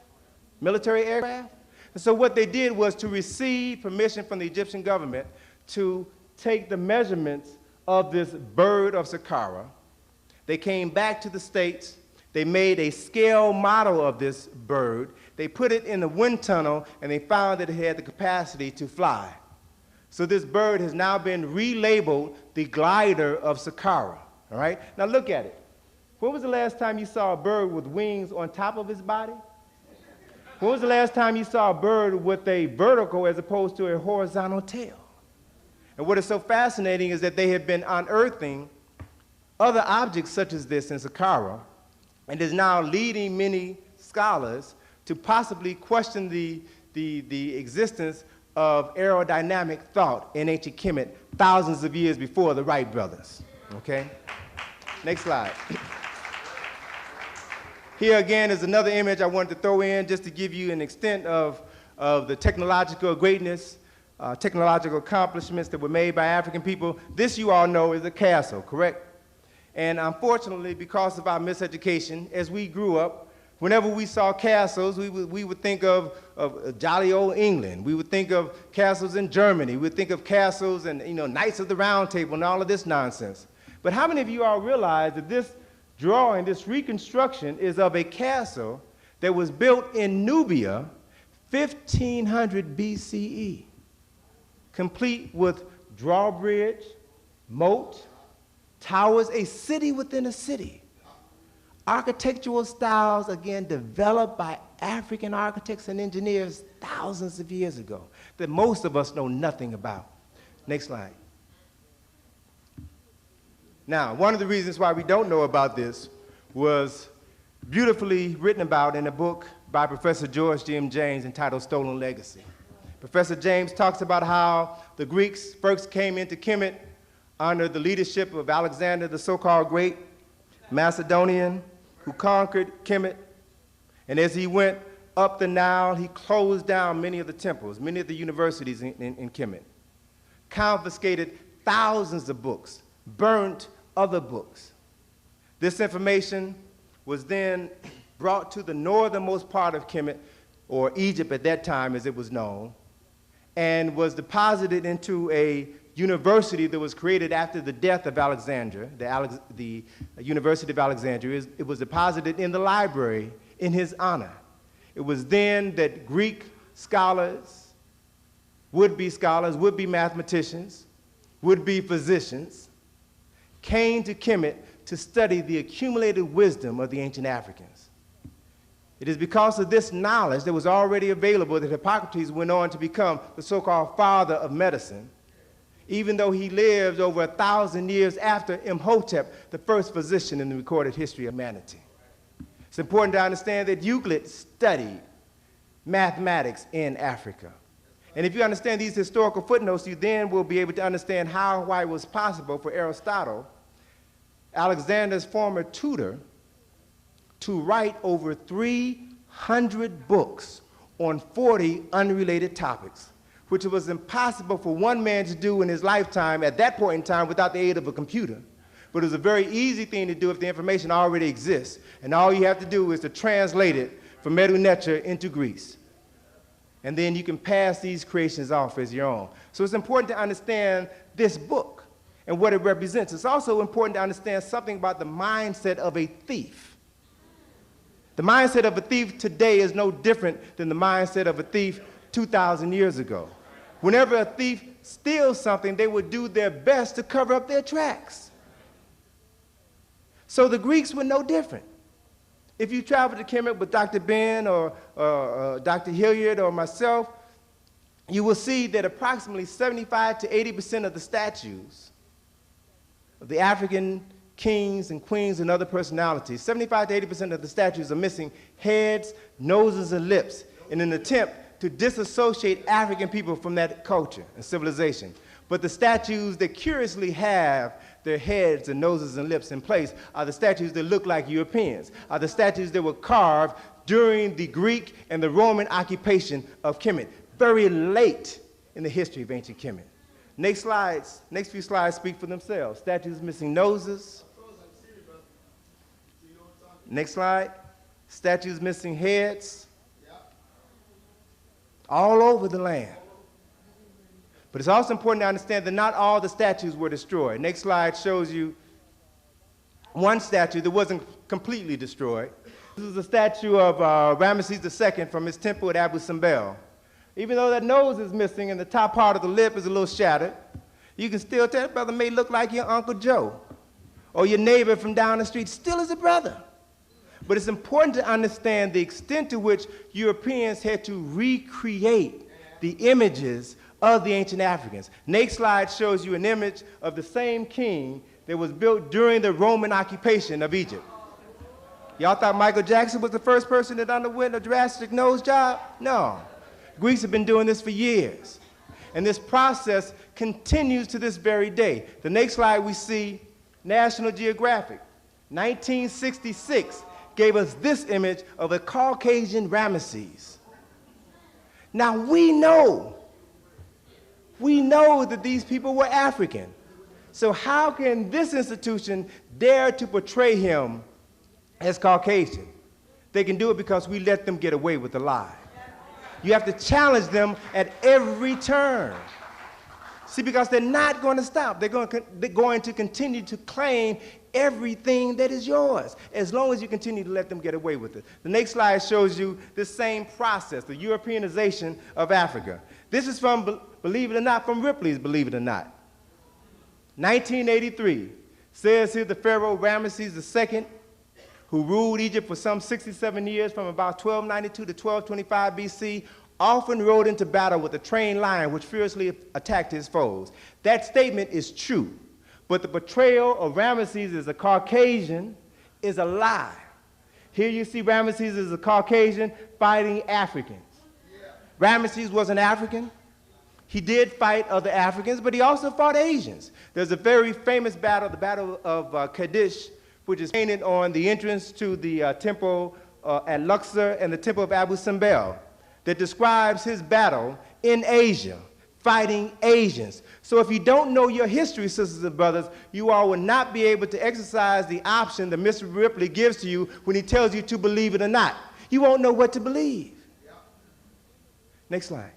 military aircraft. And so what they did was to receive permission from the Egyptian government to take the measurements of this bird of Saqqara. They came back to the States. They made a scale model of this bird. They put it in the wind tunnel, and they found that it had the capacity to fly. So this bird has now been relabeled the glider of Saqqara. All right? Now look at it. When was the last time you saw a bird with wings on top of its body? When was the last time you saw a bird with a vertical as opposed to a horizontal tail? And what is so fascinating is that they have been unearthing other objects such as this in Saqqara, and is now leading many scholars to possibly question the existence of aerodynamic thought in ancient Kemet thousands of years before the Wright brothers. Okay? Next slide. Here again is another image I wanted to throw in just to give you an extent of the technological greatness, technological accomplishments that were made by African people. This, you all know, is a castle, correct? And unfortunately, because of our miseducation, as we grew up, whenever we saw castles, we would think of jolly old England. We would think of castles in Germany. We would think of castles and, Knights of the Round Table and all of this nonsense. But how many of you all realize that this drawing, this reconstruction, is of a castle that was built in Nubia 1500 BCE, complete with drawbridge, moat, towers, a city within a city. Architectural styles, again, developed by African architects and engineers thousands of years ago that most of us know nothing about. Next slide. Now, one of the reasons why we don't know about this was beautifully written about in a book by Professor George G.M. James entitled Stolen Legacy. Professor James talks about how the Greeks first came into Kemet under the leadership of Alexander, the so-called Great Macedonian, who conquered Kemet. And as he went up the Nile, he closed down many of the temples, many of the universities in Kemet, confiscated thousands of books, burnt other books. This information was then brought to the northernmost part of Kemet, or Egypt at that time as it was known, and was deposited into a university that was created after the death of Alexander, the University of Alexandria. It was deposited in the library in his honor. It was then that Greek scholars, would-be mathematicians, would-be physicians, came to Kemet to study the accumulated wisdom of the ancient Africans. It is because of this knowledge that was already available that Hippocrates went on to become the so-called father of medicine, even though he lived over 1,000 years after Imhotep, the first physician in the recorded history of humanity. It's important to understand that Euclid studied mathematics in Africa. And if you understand these historical footnotes, you then will be able to understand how and why it was possible for Aristotle, Alexander's former tutor, to write over 300 books on 40 unrelated topics, which was impossible for one man to do in his lifetime at that point in time without the aid of a computer. But it was a very easy thing to do if the information already exists. And all you have to do is to translate it from Medu Neter into Greece. And then you can pass these creations off as your own. So it's important to understand this book and what it represents. It's also important to understand something about the mindset of a thief. The mindset of a thief today is no different than the mindset of a thief 2,000 years ago. Whenever a thief steals something, they would do their best to cover up their tracks. So the Greeks were no different. If you travel to Kemet with Dr. Ben or Dr. Hilliard or myself, you will see that approximately 75 to 80% of the statues of the African kings and queens and other personalities, 75 to 80% of the statues are missing heads, noses, and lips in an attempt to disassociate African people from that culture and civilization. But the statues that curiously have their heads and noses and lips in place are the statues that look like Europeans, are the statues that were carved during the Greek and the Roman occupation of Kemet, very late in the history of ancient Kemet. Next few slides speak for themselves. Statues missing noses. Next slide. Statues missing heads. All over the land. But it's also important to understand that not all the statues were destroyed. Next slide shows you one statue that wasn't completely destroyed. This is a statue of Ramesses II from his temple at Abu Simbel. Even though that nose is missing and the top part of the lip is a little shattered, you can still tell that brother may look like your Uncle Joe or your neighbor from down the street, still is a brother. But it's important to understand the extent to which Europeans had to recreate the images of the ancient Africans. Next slide shows you an image of the same king that was built during the Roman occupation of Egypt. Y'all thought Michael Jackson was the first person that underwent a drastic nose job? No. Greeks have been doing this for years. And this process continues to this very day. The next slide we see National Geographic, 1966, gave us this image of a Caucasian Ramesses. Now we know that these people were African. So how can this institution dare to portray him as Caucasian? They can do it because we let them get away with the lie. You have to challenge them at every turn. See, because they're not going to stop. They're going to continue to claim everything that is yours, as long as you continue to let them get away with it. The next slide shows you this same process, the Europeanization of Africa. This is from, believe it or not, from Ripley's Believe It or Not. 1983 says here the Pharaoh Ramesses II, who ruled Egypt for some 67 years from about 1292 to 1225 BC, often rode into battle with a trained lion which fiercely attacked his foes. That statement is true, but the portrayal of Ramesses as a Caucasian is a lie. Here you see Ramesses as a Caucasian fighting Africans. Ramesses was an African. He did fight other Africans, but he also fought Asians. There's a very famous battle, the Battle of Kadesh, which is painted on the entrance to the temple at Luxor and the temple of Abu Simbel, that describes his battle in Asia, fighting Asians. So if you don't know your history, sisters and brothers, you all will not be able to exercise the option that Mr. Ripley gives to you when he tells you to believe it or not. You won't know what to believe. Next slide.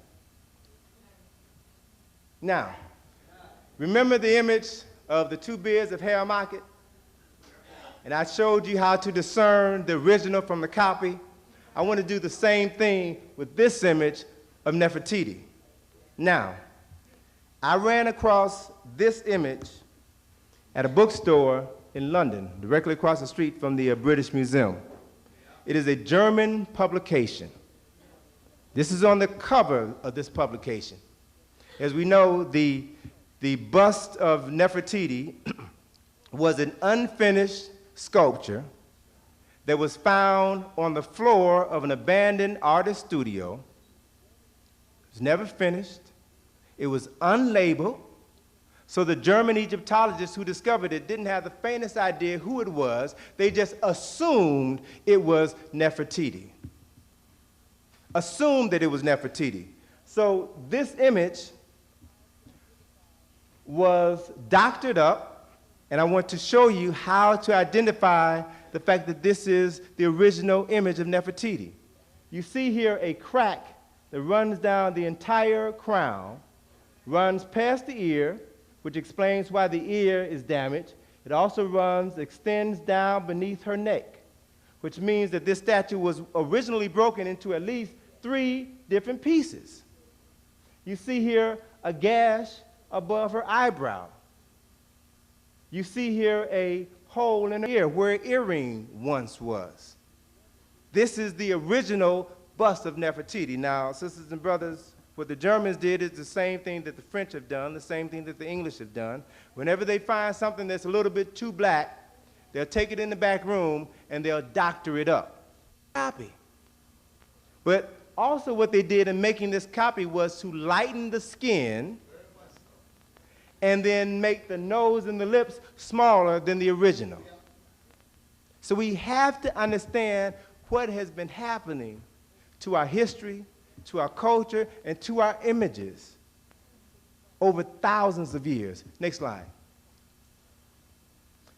Now, remember the image of the two beards of Haremachit? And I showed you how to discern the original from the copy. I want to do the same thing with this image of Nefertiti. Now, I ran across this image at a bookstore in London, directly across the street from the British Museum. It is a German publication. This is on the cover of this publication. As we know, the bust of Nefertiti was an unfinished sculpture that was found on the floor of an abandoned artist studio. It was never finished. It was unlabeled. So the German Egyptologists who discovered it didn't have the faintest idea who it was. They just assumed it was Nefertiti. Assumed that it was Nefertiti. So this image was doctored up, and I want to show you how to identify the fact that this is the original image of Nefertiti. You see here a crack that runs down the entire crown, runs past the ear, which explains why the ear is damaged. It also extends down beneath her neck, which means that this statue was originally broken into at least 3 different pieces. You see here a gash above her eyebrow. You see here a hole in her ear where an earring once was. This is the original bust of Nefertiti. Now, sisters and brothers, what the Germans did is the same thing that the French have done, the same thing that the English have done. Whenever they find something that's a little bit too black, they'll take it in the back room and they'll doctor it up. Copy. But also what they did in making this copy was to lighten the skin and then make the nose and the lips smaller than the original. So we have to understand what has been happening to our history, to our culture, and to our images over thousands of years. Next slide.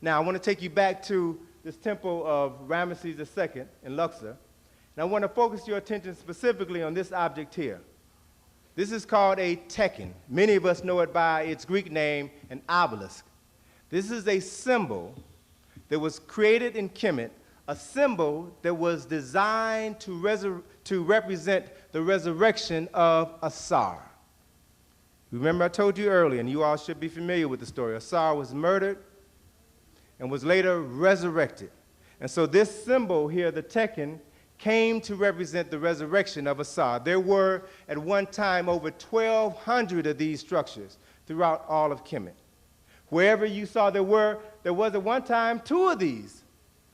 Now, I want to take you back to this temple of Ramesses II in Luxor, and I want to focus your attention specifically on this object here. This is called a tekken. Many of us know it by its Greek name, an obelisk. This is a symbol that was created in Kemet, a symbol that was designed to represent the resurrection of Asar. Remember I told you earlier, and you all should be familiar with the story, Asar was murdered and was later resurrected. And so this symbol here, the tekken, came to represent the resurrection of Asar. There were at one time over 1,200 of these structures throughout all of Kemet. Wherever you saw there was at one time 2 of these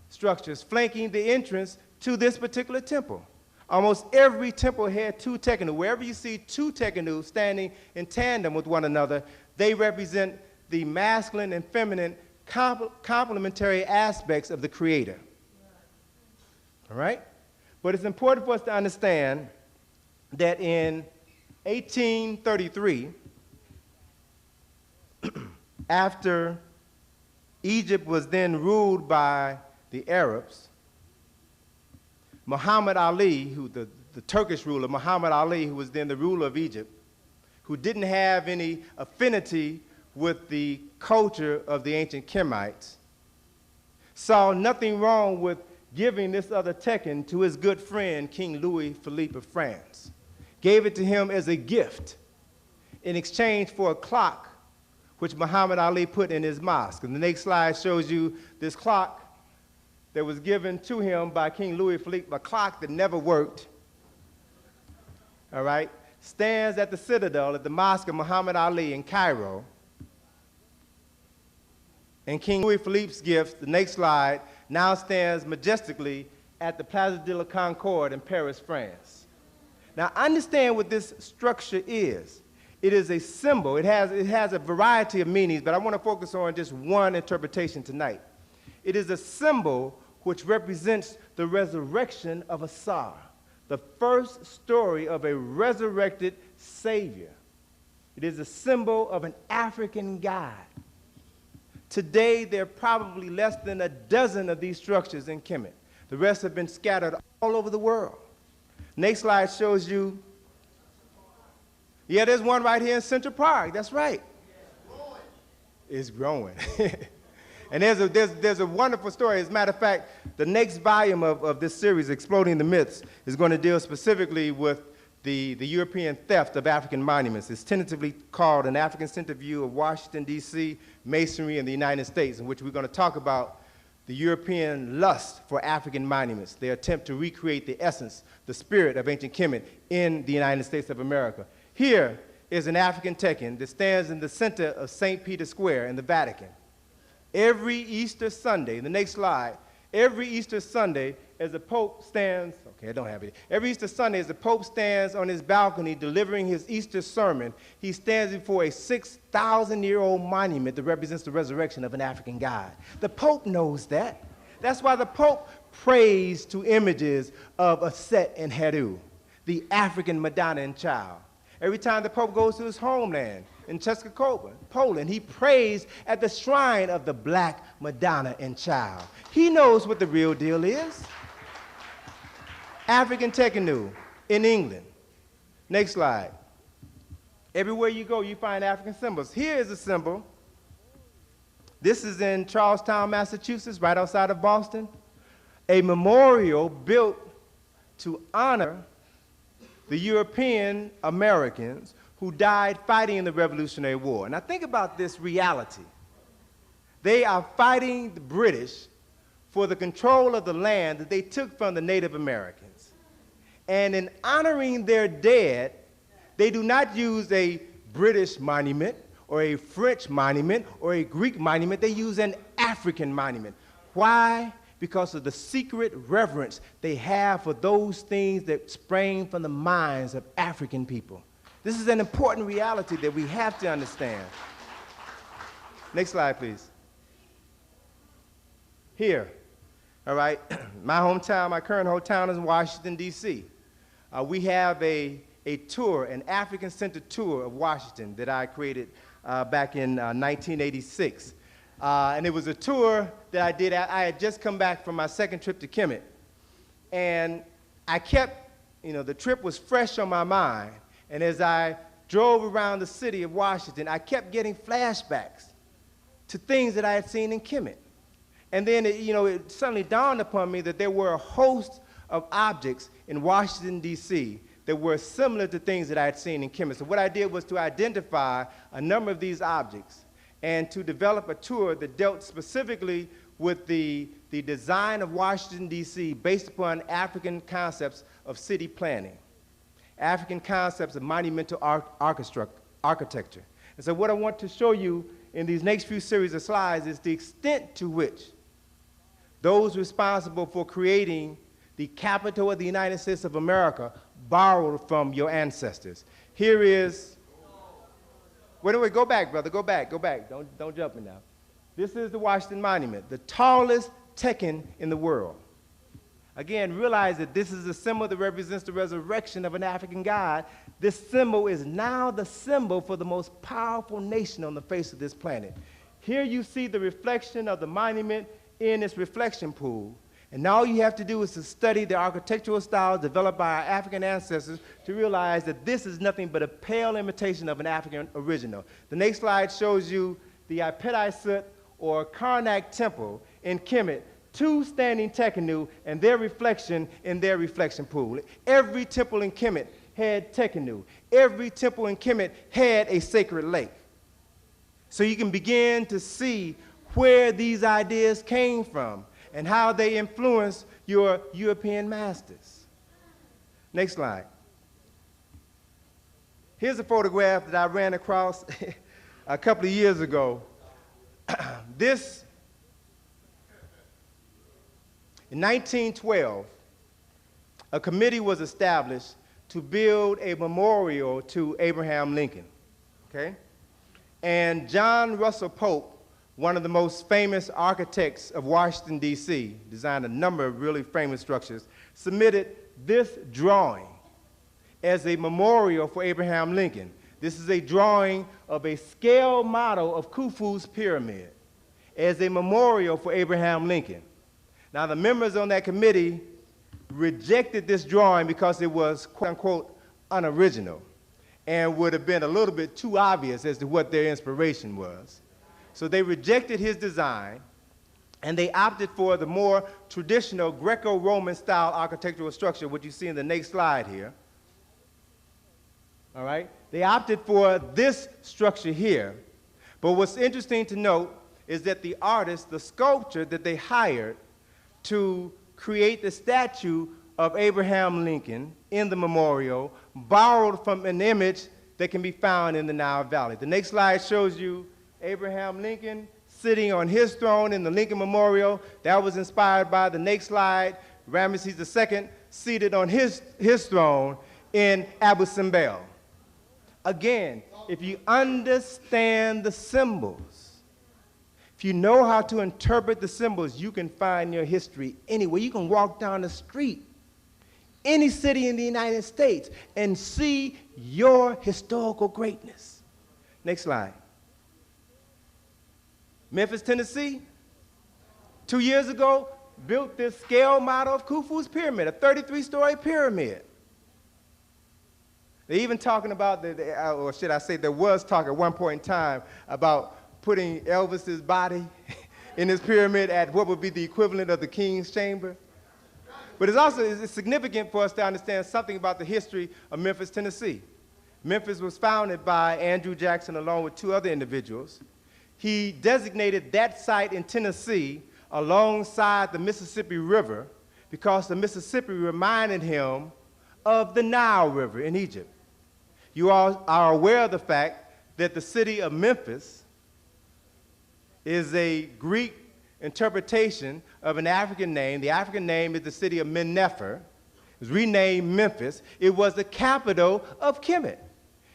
structures flanking the entrance to this particular temple. Almost every temple had 2 tekkenu. Wherever you see 2 tekkenu standing in tandem with one another, they represent the masculine and feminine complementary aspects of the Creator. All right? But it's important for us to understand that in 1833, after Egypt was then ruled by the Arabs, Muhammad Ali, the Turkish ruler, Muhammad Ali, who was then the ruler of Egypt, who didn't have any affinity with the culture of the ancient Kemites, saw nothing wrong with giving this other tekken to his good friend, King Louis Philippe of France. Gave it to him as a gift in exchange for a clock which Muhammad Ali put in his mosque. And the next slide shows you this clock that was given to him by King Louis Philippe, a clock that never worked, all right, stands at the Citadel at the Mosque of Muhammad Ali in Cairo. And King Louis Philippe's gift, the next slide, now stands majestically at the Place de la Concorde in Paris, France. Now, understand what this structure is. It is a symbol. It has a variety of meanings, but I want to focus on just one interpretation tonight. It is a symbol which represents the resurrection of Asar, the first story of a resurrected Savior. It is a symbol of an African God. Today, there are probably less than a dozen of these structures in Kemet. The rest have been scattered all over the world. Next slide shows you, yeah, there's one right here in Central Park. That's right. It's growing. And there's a wonderful story. As a matter of fact, the next volume of this series, Exploding the Myths, is going to deal specifically with the European theft of African monuments. It's tentatively called An African-Centered View of Washington, D.C., Masonry in the United States, in which we're going to talk about the European lust for African monuments, their attempt to recreate the essence, the spirit of ancient Kemet in the United States of America. Here is an African tekken that stands in the center of St. Peter's Square in the Vatican. Every Easter Sunday, the next slide, every Easter Sunday, as the Pope stands, okay, I don't have it. Every Easter Sunday, as the Pope stands on his balcony delivering his Easter sermon, he stands before a 6,000-year-old monument that represents the resurrection of an African god. The Pope knows that. That's why the Pope prays to images of Aset and Heru, the African Madonna and Child. Every time the Pope goes to his homeland in Czeskowa, Poland, he prays at the shrine of the Black Madonna and Child. He knows what the real deal is. African Tekenu in England. Next slide. Everywhere you go, you find African symbols. Here is a symbol. This is in Charlestown, Massachusetts, right outside of Boston. A memorial built to honor the European Americans who died fighting in the Revolutionary War. Now think about this reality. They are fighting the British for the control of the land that they took from the Native Americans. And in honoring their dead, they do not use a British monument or a French monument or a Greek monument. They use an African monument. Why? Because of the secret reverence they have for those things that sprang from the minds of African people. This is an important reality that we have to understand. Next slide, please. Here, all right, my hometown, my current hometown is Washington, D.C. We have a tour, an African-centered tour of Washington that I created back in 1986. And it was a tour that I did. I had just come back from my second trip to Kemet. And I kept, the trip was fresh on my mind. And as I drove around the city of Washington, I kept getting flashbacks to things that I had seen in Kemet. And then, it suddenly dawned upon me that there were a host of objects in Washington, D.C. that were similar to things that I had seen in Kemet. So what I did was to identify a number of these objects and to develop a tour that dealt specifically with the design of Washington, D.C. based upon African concepts of city planning, African concepts of monumental architecture. And so what I want to show you in these next few series of slides is the extent to which those responsible for creating the capital of the United States of America borrowed from your ancestors. Here is, wait, go back, brother, go back. Don't jump me now. This is the Washington Monument, the tallest Tekken in the world. Again, realize that this is a symbol that represents the resurrection of an African god. This symbol is now the symbol for the most powerful nation on the face of this planet. Here you see the reflection of the monument in its reflection pool. And all you have to do is to study the architectural styles developed by our African ancestors to realize that this is nothing but a pale imitation of an African original. The next slide shows you the Apeti Sut or Karnak Temple in Kemet, two standing Tekenu and their reflection in their reflection pool. Every temple in Kemet had Tekenu. Every temple in Kemet had a sacred lake. So you can begin to see where these ideas came from and how they influence your European masters. Next slide. Here's a photograph that I ran across a couple of years ago. In 1912, a committee was established to build a memorial to Abraham Lincoln, okay? And John Russell Pope, one of the most famous architects of Washington, D.C., designed a number of really famous structures, submitted this drawing as a memorial for Abraham Lincoln. This is a drawing of a scale model of Khufu's pyramid as a memorial for Abraham Lincoln. Now, the members on that committee rejected this drawing because it was, quote unquote, unoriginal and would have been a little bit too obvious as to what their inspiration was. So they rejected his design, and they opted for the more traditional Greco-Roman style architectural structure, which you see in the next slide here. All right? They opted for this structure here. But what's interesting to note is that the artist, the sculptor that they hired to create the statue of Abraham Lincoln in the memorial borrowed from an image that can be found in the Nile Valley. The next slide shows you Abraham Lincoln sitting on his throne in the Lincoln Memorial. That was inspired by the next slide, Ramesses II seated on his throne in Abu Simbel. Again, if you understand the symbols, if you know how to interpret the symbols, you can find your history anywhere. You can walk down the street, any city in the United States, and see your historical greatness. Next slide. Memphis, Tennessee, 2 years ago, built this scale model of Khufu's pyramid, a 33-story pyramid. They're even talking about, or should I say, there was talk at one point in time about putting Elvis's body in this pyramid at what would be the equivalent of the king's chamber. But it's significant for us to understand something about the history of Memphis, Tennessee. Memphis was founded by Andrew Jackson along with 2 other individuals. He designated that site in Tennessee alongside the Mississippi River because the Mississippi reminded him of the Nile River in Egypt. You all are aware of the fact that the city of Memphis is a Greek interpretation of an African name. The African name is the city of Men-Nefer. It was renamed Memphis. It was the capital of Kemet.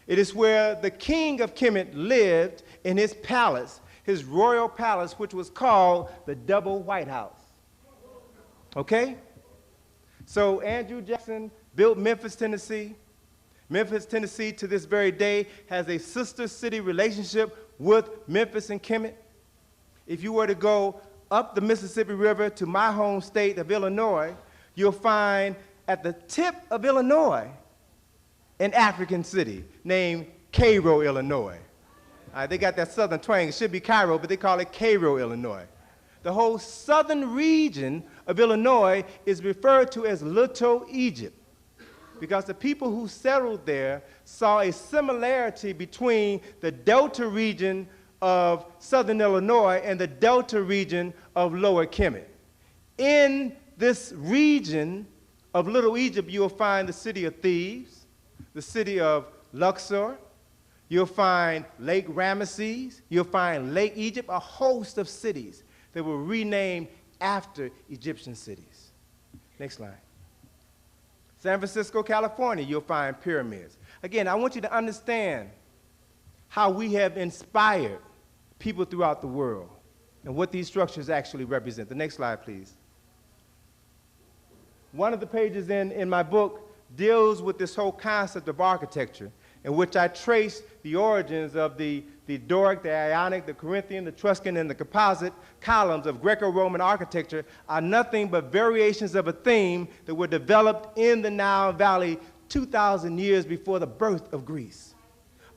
It is where the king of Kemet lived in his palace, his royal palace, which was called the Double White House. Okay? So Andrew Jackson built Memphis, Tennessee. Memphis, Tennessee, to this very day, has a sister city relationship with Memphis and Kemet. If you were to go up the Mississippi River to my home state of Illinois, you'll find at the tip of Illinois an African city named Cairo, Illinois. They got that southern twang. It should be Cairo, but they call it Cairo, Illinois. The whole southern region of Illinois is referred to as Little Egypt because the people who settled there saw a similarity between the Delta region of southern Illinois and the Delta region of Lower Kemet. In this region of Little Egypt, you'll find the city of Thebes, the city of Luxor, you'll find Lake Ramesses, you'll find Lake Egypt, a host of cities that were renamed after Egyptian cities. Next slide. San Francisco, California, you'll find pyramids. Again, I want you to understand how we have inspired people throughout the world and what these structures actually represent. The next slide, please. One of the pages in my book deals with this whole concept of architecture, in which I trace the origins of the Doric, the Ionic, the Corinthian, the Etruscan, and the Composite columns of Greco-Roman architecture are nothing but variations of a theme that were developed in the Nile Valley 2,000 years before the birth of Greece.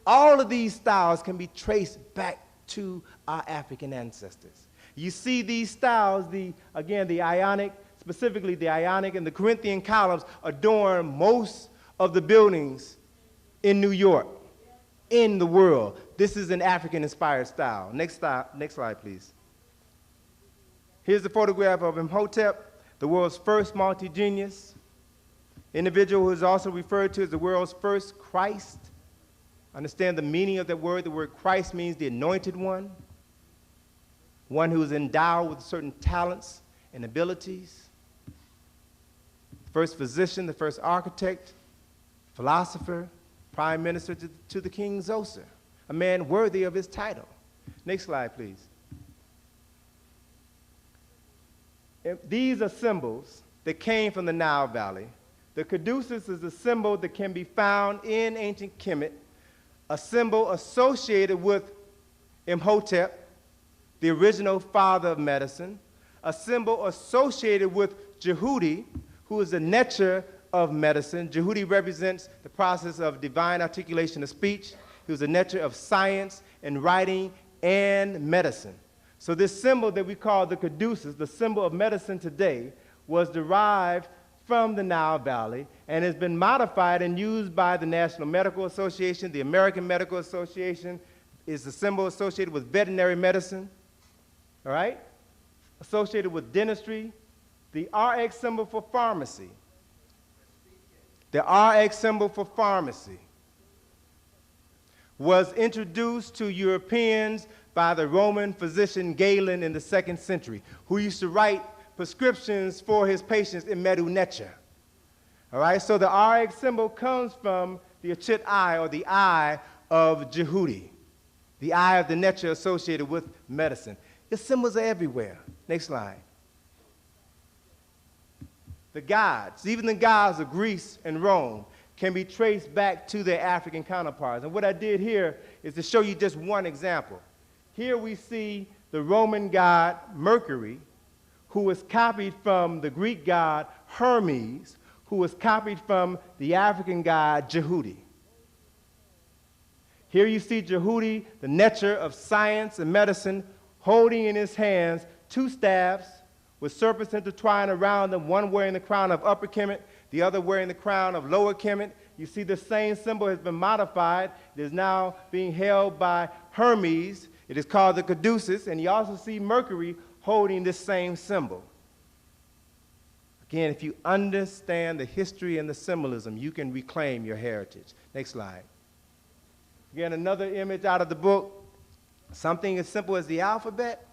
All of these styles can be traced back to our African ancestors. You see these styles, the Ionic, specifically the Ionic and the Corinthian columns adorn most of the buildings in New York, in the world. This is an African-inspired style. Next slide, please. Here's the photograph of Imhotep, the world's first multi-genius, individual who is also referred to as the world's first Christ. Understand the meaning of that word. The word Christ means the anointed one who is endowed with certain talents and abilities. First physician, the first architect, philosopher, prime minister to the king Zoser, a man worthy of his title. Next slide, please. These are symbols that came from the Nile Valley. The caduceus is a symbol that can be found in ancient Kemet, a symbol associated with Imhotep, the original father of medicine, a symbol associated with Jehudi, who is the Netcher of medicine. Jehudi represents the process of divine articulation of speech. He was a Netcher of science and writing and medicine. So this symbol that we call the caduceus, the symbol of medicine today, was derived from the Nile Valley and has been modified and used by the National Medical Association. The American Medical Association is the symbol associated with veterinary medicine, all right? Associated with dentistry. The RX symbol for pharmacy. The RX symbol for pharmacy was introduced to Europeans by the Roman physician Galen in the 2nd century, who used to write prescriptions for his patients in Medu Neter. All right, so the RX symbol comes from the Achit eye, or the eye of Jehudi, the eye of the Neter associated with medicine. The symbols are everywhere. Next slide. The gods, even the gods of Greece and Rome, can be traced back to their African counterparts. And what I did here is to show you just one example. Here we see the Roman god Mercury, who was copied from the Greek god Hermes, who was copied from the African god Jehudi. Here you see Jehudi, the Neter of science and medicine, holding in his hands two staffs with serpents intertwined around them, one wearing the crown of Upper Kemet, the other wearing the crown of Lower Kemet. You see the same symbol has been modified. It is now being held by Hermes. It is called the caduceus, and you also see Mercury holding this same symbol. Again, if you understand the history and the symbolism, you can reclaim your heritage. Next slide. Again, another image out of the book, something as simple as the alphabet.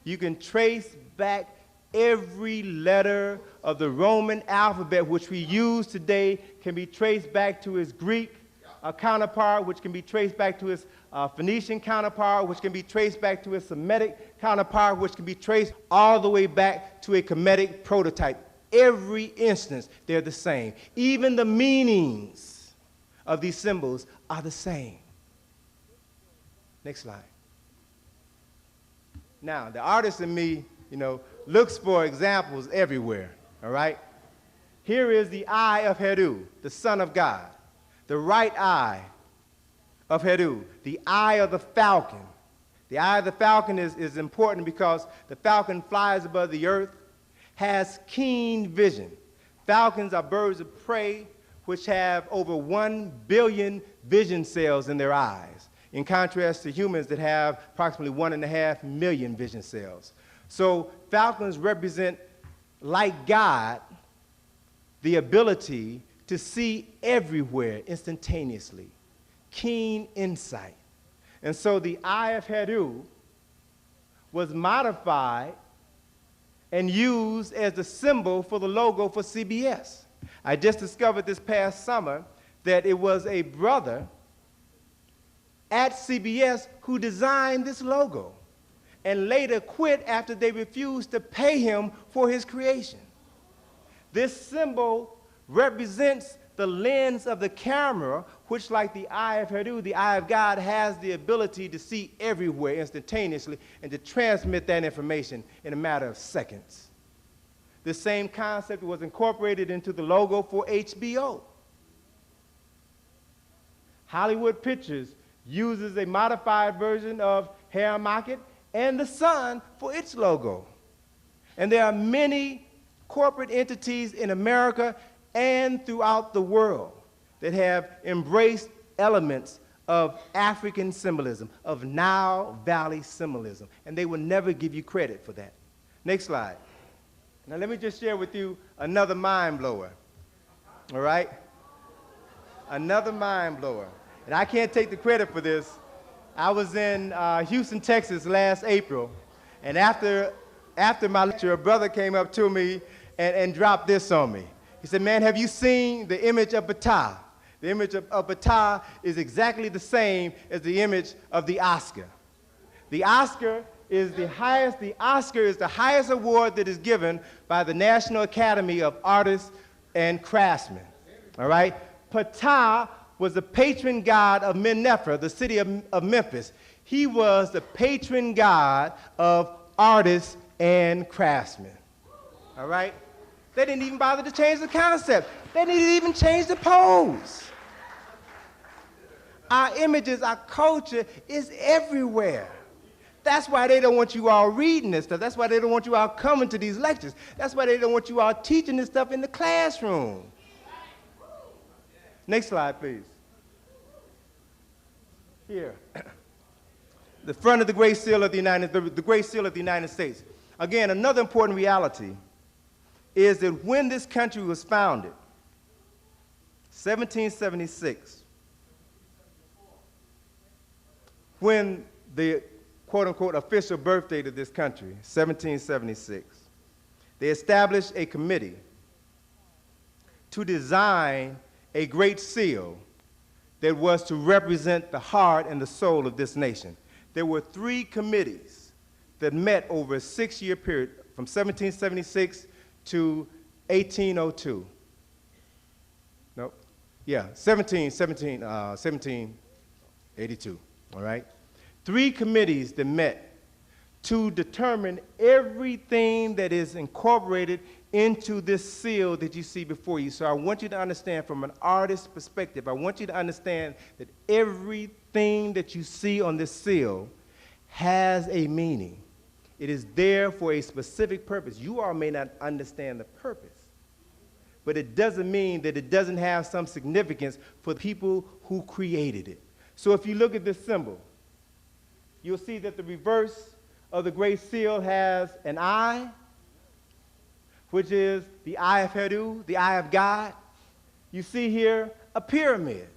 You can trace back every letter of the Roman alphabet, which we use today, can be traced back to its Greek counterpart, which can be traced back to its Phoenician counterpart, which can be traced back to its Semitic counterpart, which can be traced all the way back to a Kemetic prototype. Every instance, they're the same. Even the meanings of these symbols are the same. Next slide. Now, the artist in me, looks for examples everywhere, all right? Here is the eye of Heru, the Son of God. The right eye of Heru, the eye of the falcon. The eye of the falcon is important because the falcon flies above the earth, has keen vision. Falcons are birds of prey which have over 1 billion vision cells in their eyes, in contrast to humans that have approximately 1.5 million vision cells. So falcons represent, like God, the ability to see everywhere instantaneously, keen insight. And so the eye of Heru was modified and used as the symbol for the logo for CBS. I just discovered this past summer that it was a brother at CBS who designed this logo and later quit after they refused to pay him for his creation. This symbol represents the lens of the camera, which, like the eye of Heru, the eye of God, has the ability to see everywhere instantaneously and to transmit that information in a matter of seconds. This same concept was incorporated into the logo for HBO. Hollywood Pictures uses a modified version of Haymarket and the sun for its logo. And there are many corporate entities in America and throughout the world that have embraced elements of African symbolism, of Nile Valley symbolism, and they will never give you credit for that. Next slide. Now let me just share with you another mind blower, all right? Another mind blower. And I can't take the credit for this. I was in Houston, Texas last April, and after my lecture, a brother came up to me and dropped this on me. He said, "Man, have you seen the image of Ptah?" The image of Ptah is exactly the same as the image of the Oscar. The Oscar is the highest award that is given by the National Academy of Artists and Craftsmen, all right? Ptah was the patron god of Meneptah, the city of Memphis. He was the patron god of artists and craftsmen, all right? They didn't even bother to change the concept. They didn't even change the pose. Our images, our culture is everywhere. That's why they don't want you all reading this stuff. That's why they don't want you all coming to these lectures. That's why they don't want you all teaching this stuff in the classroom. Next slide, please. Here. The front of the Great Seal of the United States. Again, another important reality is that when this country was founded, 1776, when the quote-unquote official birth date of this country, 1776, They established a committee to design a great seal that was to represent the heart and the soul of this nation. There were 3 committees that met over a 6-year period from 1776 to 1802. Nope. Yeah, 1782, all right? 3 committees that met to determine everything that is incorporated into this seal that you see before you. So I want you to understand from an artist's perspective, I want you to understand that everything that you see on this seal has a meaning. It is there for a specific purpose. You all may not understand the purpose, but it doesn't mean that it doesn't have some significance for the people who created it. So if you look at this symbol, you'll see that the reverse of the great seal has an eye, which is the eye of Heru, the eye of God. You see here a pyramid.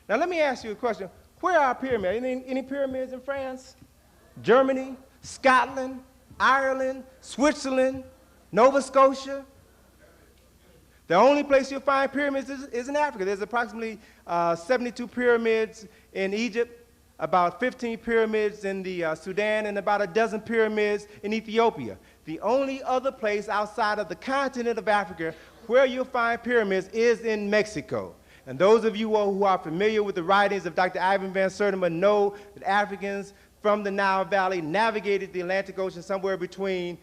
Now let me ask you a question. Where are pyramids? Any pyramids in France, Germany, Scotland, Ireland, Switzerland, Nova Scotia? The only place you'll find pyramids is in Africa. There's approximately 72 pyramids in Egypt, about 15 pyramids in the Sudan, and about a dozen pyramids in Ethiopia. The only other place outside of the continent of Africa where you'll find pyramids is in Mexico. And those of you who are familiar with the writings of Dr. Ivan Van Sertima know that Africans from the Nile Valley navigated the Atlantic Ocean somewhere between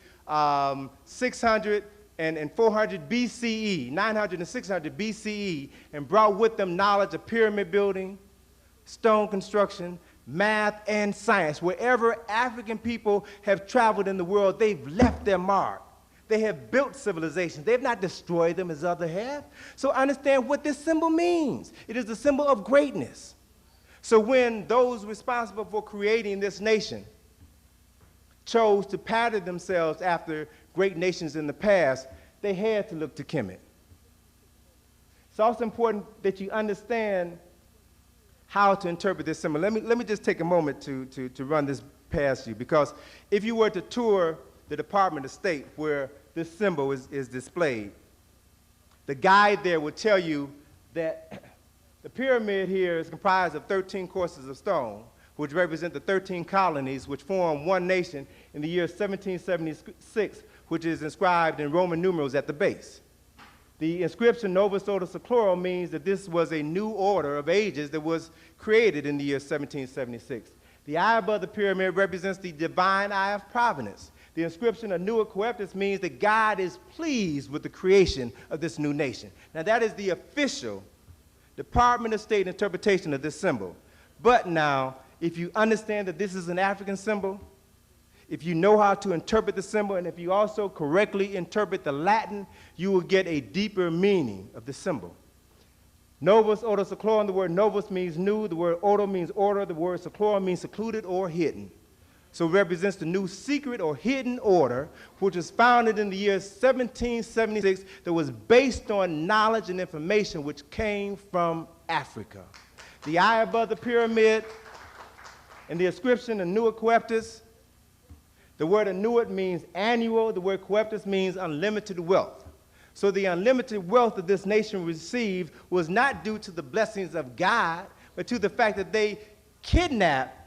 600 and 400 BCE, 900 and 600 BCE, and brought with them knowledge of pyramid building, stone construction, math, and science. Wherever African people have traveled in the world, they've left their mark. They have built civilizations. They've not destroyed them as others have. So understand what this symbol means. It is a symbol of greatness. So when those responsible for creating this nation chose to pattern themselves after great nations in the past, they had to look to Kemet. It's also important that you understand how to interpret this symbol. Let me just take a moment to run this past you, because if you were to tour the Department of State where this symbol is displayed, the guide there will tell you that the pyramid here is comprised of 13 courses of stone, which represent the 13 colonies which form one nation in the year 1776, which is inscribed in Roman numerals at the base. The inscription Novus Ordo Seclorum means that this was a new order of ages that was created in the year 1776. The eye above the pyramid represents the divine eye of providence. The inscription Anua Coeptis means that God is pleased with the creation of this new nation. Now that is the official Department of State interpretation of this symbol. But now, if you understand that this is an African symbol, if you know how to interpret the symbol, and if you also correctly interpret the Latin, you will get a deeper meaning of the symbol. Novus Ordo Seclorum, the word novus means new, the word ordo means order, the word seclorum means secluded or hidden. So it represents the new secret or hidden order, which was founded in the year 1776, that was based on knowledge and information which came from Africa. The eye above the pyramid and the inscription Anua Coeptis. The word Anuit means annual. The word Coeptis means unlimited wealth. So the unlimited wealth that this nation received was not due to the blessings of God, but to the fact that they kidnapped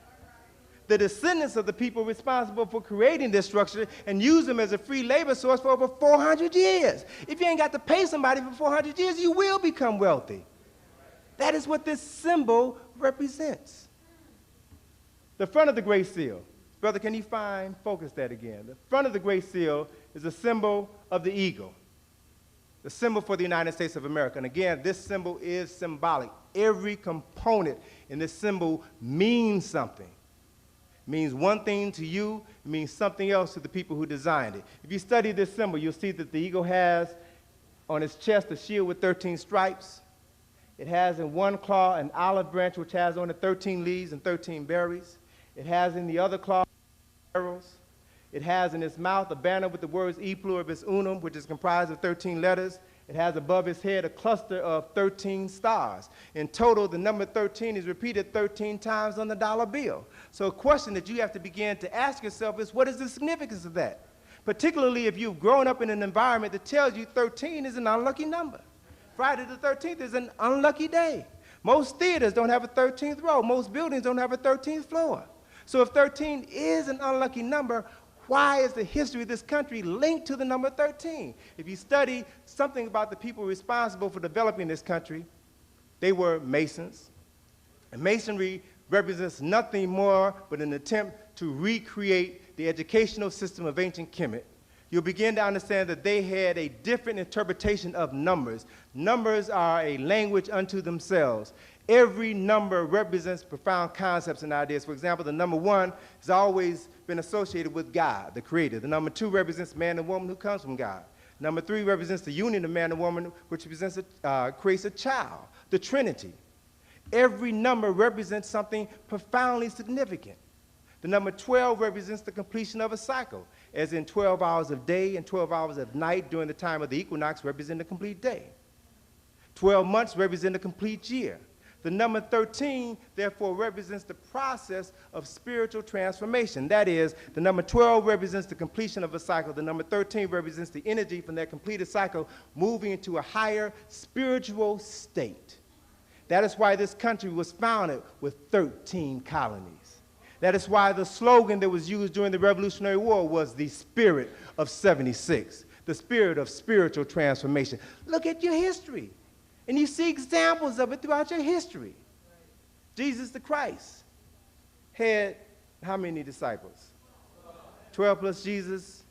the descendants of the people responsible for creating this structure and used them as a free labor source for over 400 years. If you ain't got to pay somebody for 400 years, you will become wealthy. That is what this symbol represents. The front of the Great Seal. Brother, can you focus that again? The front of the Great Seal is a symbol of the eagle, the symbol for the United States of America. And again, this symbol is symbolic. Every component in this symbol means something. It means one thing to you, it means something else to the people who designed it. If you study this symbol, you'll see that the eagle has on its chest a shield with 13 stripes. It has in one claw an olive branch which has on it 13 leaves and 13 berries. It has in the other claw arrows. It has in its mouth a banner with the words E pluribus unum, which is comprised of 13 letters. It has above its head a cluster of 13 stars. In total, the number 13 is repeated 13 times on the dollar bill. So a question that you have to begin to ask yourself is, what is the significance of that? particularly if you've grown up in an environment that tells you 13 is an unlucky number. Friday the 13th is an unlucky day. Most theaters don't have a 13th row. Most buildings don't have a 13th floor. So if 13 is an unlucky number, why is the history of this country linked to the number 13? If you study something about the people responsible for developing this country, they were Masons. And Masonry represents nothing more but an attempt to recreate the educational system of ancient Kemet. You'll begin to understand that they had a different interpretation of numbers. Numbers are a language unto themselves. Every number represents profound concepts and ideas. For example, the number 1 has always been associated with God, the Creator. The number 2 represents man and woman who comes from God. Number 3 represents the union of man and woman, which creates a child, the Trinity. Every number represents something profoundly significant. The number 12 represents the completion of a cycle, as in 12 hours of day and 12 hours of night during the time of the equinox represent a complete day. 12 months represent a complete year. The number 13, therefore, represents the process of spiritual transformation. That is, the number 12 represents the completion of a cycle. The number 13 represents the energy from that completed cycle moving into a higher spiritual state. That is why this country was founded with 13 colonies. That is why the slogan that was used during the Revolutionary War was the spirit of 76, the spirit of spiritual transformation. Look at your history, and you see examples of it throughout your history. Jesus the Christ had how many disciples? 12 plus Jesus.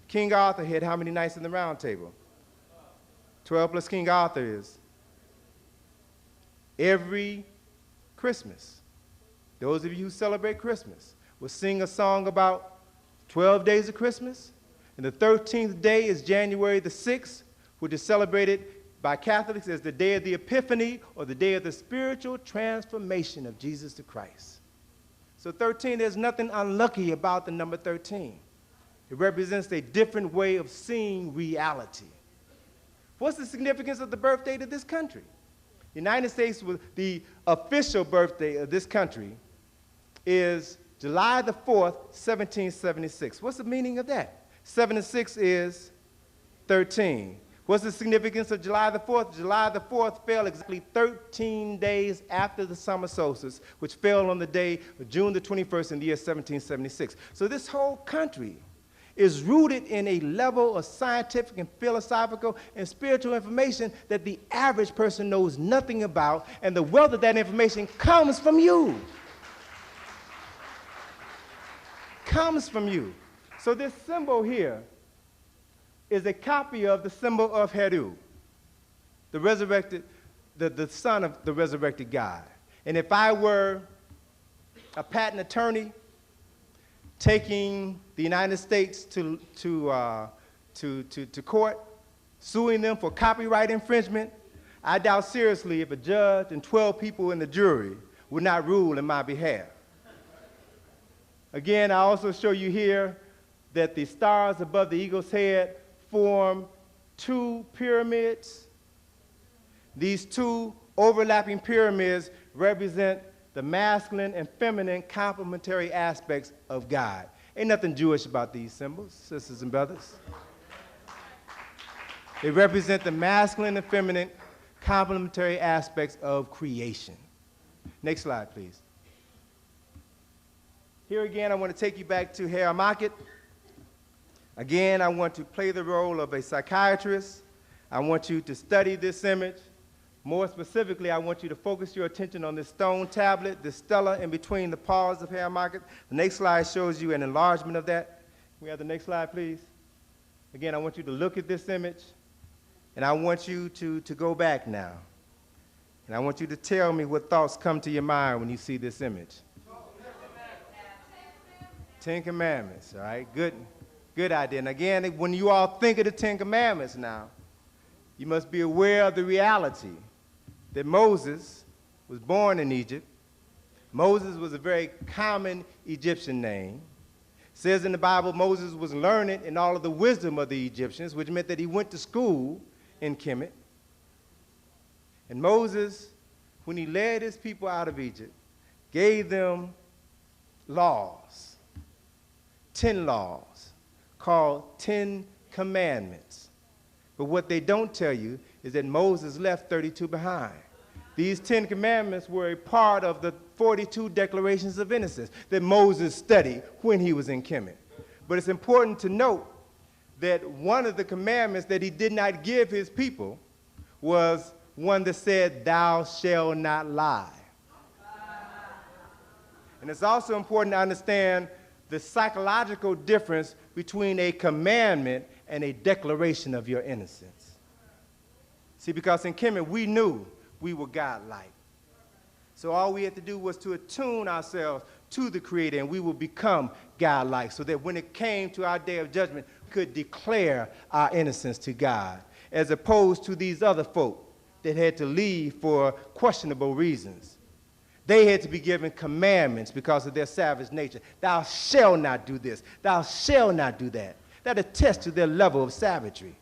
King Arthur had how many knights in the round table? 12 plus King Arthur is every Christmas. Those of you who celebrate Christmas will sing a song about 12 days of Christmas, and the 13th day is January the 6th, which is celebrated by Catholics as the day of the Epiphany, or the day of the spiritual transformation of Jesus the Christ. So 13, there's nothing unlucky about the number 13. It represents a different way of seeing reality. What's the significance of the birthday to this country? The United States, the official birthday of this country is July the 4th, 1776. What's the meaning of that? 7 and 6 is 13. What's the significance of July the 4th? July the 4th fell exactly 13 days after the summer solstice, which fell on the day of June the 21st in the year 1776. So this whole country is rooted in a level of scientific and philosophical and spiritual information that the average person knows nothing about, and the wealth of that information comes from you. Comes from you. So this symbol here is a copy of the symbol of Heru, the resurrected, the son of the resurrected God. And if I were a patent attorney taking the United States to court, suing them for copyright infringement, I doubt seriously if a judge and 12 people in the jury would not rule in my behalf. Again, I also show you here that the stars above the eagle's head form 2 pyramids. These 2 overlapping pyramids represent the masculine and feminine complementary aspects of God. Ain't nothing Jewish about these symbols, sisters and brothers. They represent the masculine and feminine complementary aspects of creation. Next slide, please. Here again, I want to take you back to Haymarket. Again, I want to play the role of a psychiatrist. I want you to study this image. More specifically, I want you to focus your attention on this stone tablet, this stela in between the paws of Haymarket. The next slide shows you an enlargement of that. Can we have the next slide, please? Again, I want you to look at this image, and I want you to go back now. And I want you to tell me what thoughts come to your mind when you see this image. 10 Commandments, all right? Good idea. And again, when you all think of the 10 Commandments now, you must be aware of the reality that Moses was born in Egypt. Moses was a very common Egyptian name. It says in the Bible, Moses was learned in all of the wisdom of the Egyptians, which meant that he went to school in Kemet. And Moses, when he led his people out of Egypt, gave them laws, 10 laws, called 10 Commandments. But what they don't tell you is that Moses left 32 behind. These 10 Commandments were a part of the 42 Declarations of Innocence that Moses studied when he was in Kemet. But it's important to note that one of the commandments that he did not give his people was one that said, "Thou shalt not lie." And it's also important to understand the psychological difference between a commandment and a declaration of your innocence. See, because in Kemet, we knew we were godlike. So all we had to do was to attune ourselves to the Creator, and we would become godlike, so that when it came to our day of judgment, we could declare our innocence to God, as opposed to these other folk that had to leave for questionable reasons. They had to be given commandments because of their savage nature. Thou shalt not do this. Thou shalt not do that. That attests to their level of savagery.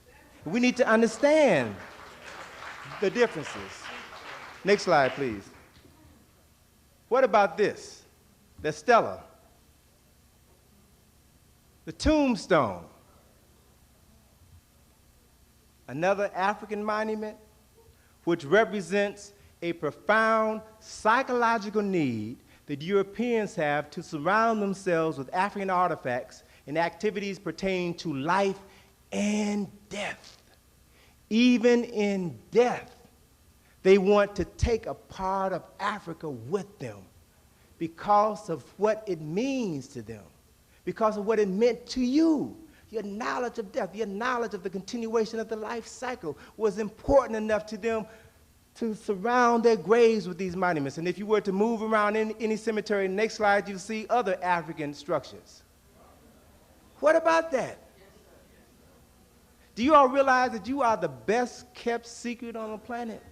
We need to understand the differences. Next slide, please. What about this? The stela, the tombstone, another African monument which represents a profound psychological need that Europeans have to surround themselves with African artifacts and activities pertaining to life and death. Even in death, they want to take a part of Africa with them because of what it means to them, because of what it meant to you. Your knowledge of death, your knowledge of the continuation of the life cycle was important enough to them to surround their graves with these monuments. And if you were to move around in any cemetery, next slide, you'll see other African structures. What about that? Do you all realize that you are the best kept secret on the planet?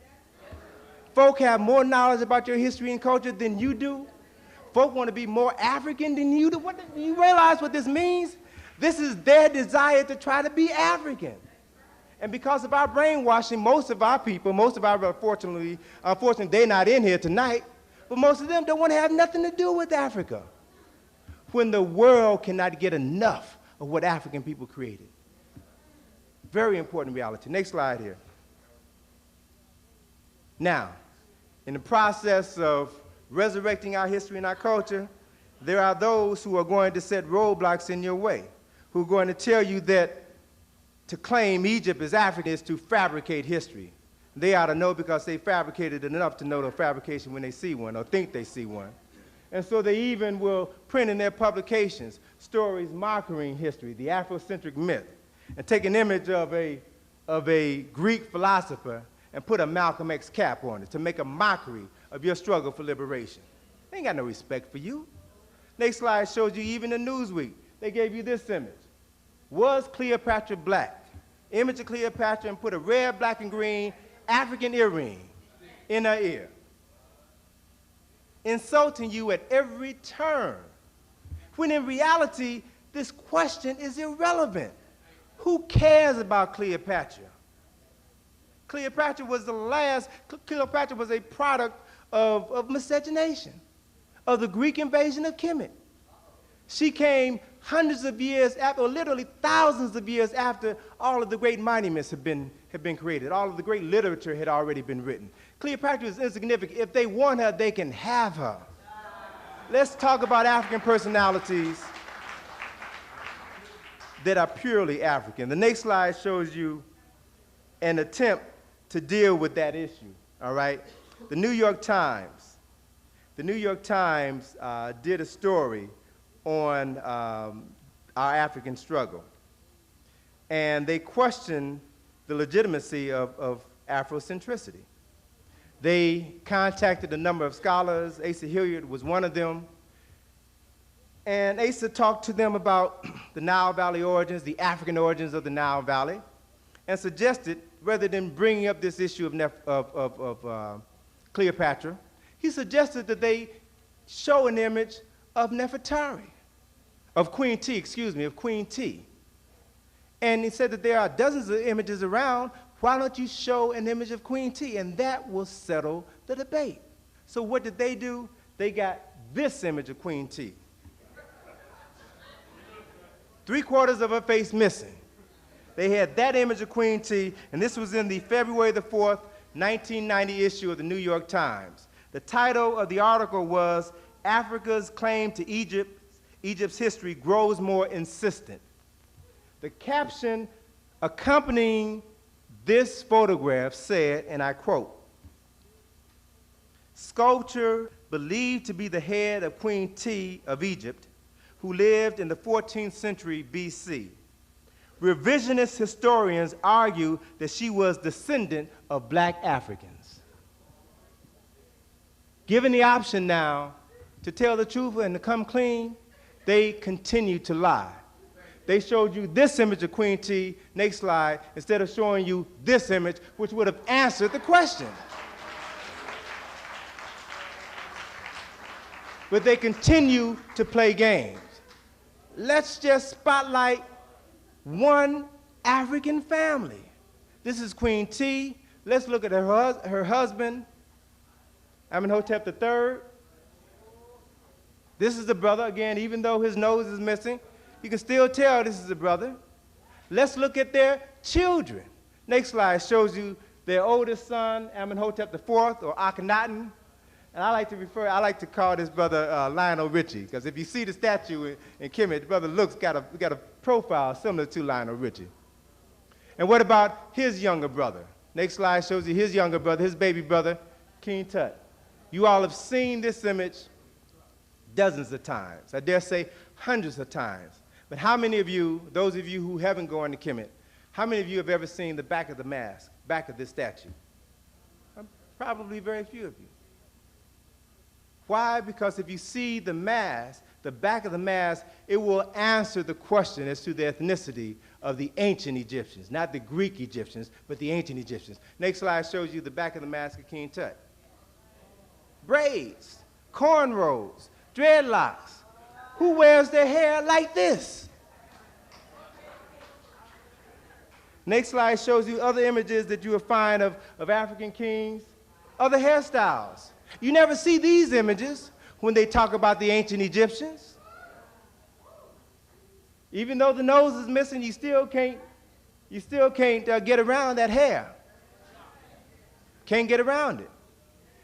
Folk have more knowledge about your history and culture than you do. Folk want to be more African than you do. Do you realize what this means? This is their desire to try to be African. And because of our brainwashing, most of our people, unfortunately, they're not in here tonight, but most of them don't want to have nothing to do with Africa, when the world cannot get enough of what African people created. Very important reality. Next slide here. Now, in the process of resurrecting our history and our culture, there are those who are going to set roadblocks in your way, who are going to tell you that to claim Egypt as African is to fabricate history. They ought to know because they fabricated enough to know the fabrication when they see one or think they see one. And so they even will print in their publications stories mocking history, the Afrocentric myth, and take an image of a Greek philosopher and put a Malcolm X cap on it to make a mockery of your struggle for liberation. They ain't got no respect for you. Next slide shows you even in Newsweek, they gave you this image. Was Cleopatra black? Image of Cleopatra, and put a red, black, and green African earring in her ear. Insulting you at every turn. When in reality, this question is irrelevant. Who cares about Cleopatra? Cleopatra was Cleopatra was a product of miscegenation, of the Greek invasion of Kemet. She came hundreds of years after, or literally thousands of years after all of the great monuments had been created. All of the great literature had already been written. Cleopatra is insignificant. If they want her, they can have her. Let's talk about African personalities that are purely African. The next slide shows you an attempt to deal with that issue, all right? The New York Times did a story on our African struggle. And they questioned the legitimacy of Afrocentricity. They contacted a number of scholars. Asa Hilliard was one of them. And Asa talked to them about the Nile Valley origins, the African origins of the Nile Valley, and suggested, rather than bringing up this issue of Cleopatra, he suggested that they show an image of Nefertari, of Queen T. And he said that there are dozens of images around. Why don't you show an image of Queen T? And that will settle the debate. So what did they do? They got this image of Queen T. 3/4 of her face missing. They had that image of Queen T, and this was in the February the 4th, 1990 issue of the New York Times. The title of the article was, "Africa's Claim to Egypt's History Grows More Insistent." The caption accompanying this photograph said, and I quote, "Sculpture believed to be the head of Queen T of Egypt, who lived in the 14th century BC. Revisionist historians argue that she was descendant of black Africans." Given the option now to tell the truth and to come clean, they continue to lie. They showed you this image of Queen T, next slide, instead of showing you this image, which would have answered the question. But they continue to play games. Let's just spotlight one African family. This is Queen T. Let's look at her husband, Amenhotep III. This is the brother, again, even though his nose is missing, you can still tell this is the brother. Let's look at their children. Next slide shows you their oldest son, Amenhotep IV, or Akhenaten. And I like to call this brother Lionel Richie, because if you see the statue in Kemet, the brother got a profile similar to Lionel Richie. And what about his younger brother? Next slide shows you his younger brother, his baby brother, King Tut. You all have seen this image dozens of times, I dare say hundreds of times. But how many of you, those of you who haven't gone to Kemet, how many of you have ever seen the back of the mask, back of this statue? Probably very few of you. Why? Because if you see the mask, the back of the mask, it will answer the question as to the ethnicity of the ancient Egyptians, not the Greek Egyptians, but the ancient Egyptians. Next slide shows you the back of the mask of King Tut. Braids, cornrows, dreadlocks. Who wears their hair like this? Next slide shows you other images that you will find of African kings, other hairstyles. You never see these images when they talk about the ancient Egyptians. Even though the nose is missing, you still can't get around that hair. Can't get around it.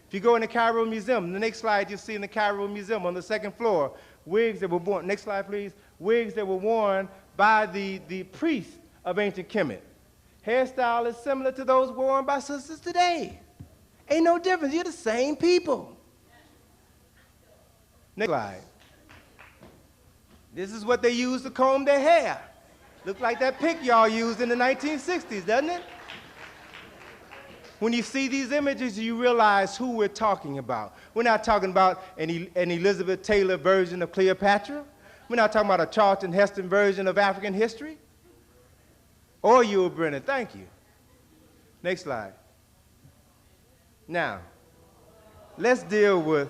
If you go in the Cairo Museum, the next slide you'll see in the Cairo Museum on the second floor, wigs that were worn, next slide please, wigs that were worn by the priests of ancient Kemet. Hairstyle is similar to those worn by sisters today. Ain't no difference, you're the same people. Next slide. This is what they use to comb their hair. Look like that pick y'all used in the 1960s, doesn't it? When you see these images, you realize who we're talking about. We're not talking about an Elizabeth Taylor version of Cleopatra. We're not talking about a Charlton Heston version of African history. Or Yul Brynner, thank you. Next slide. Now, let's deal with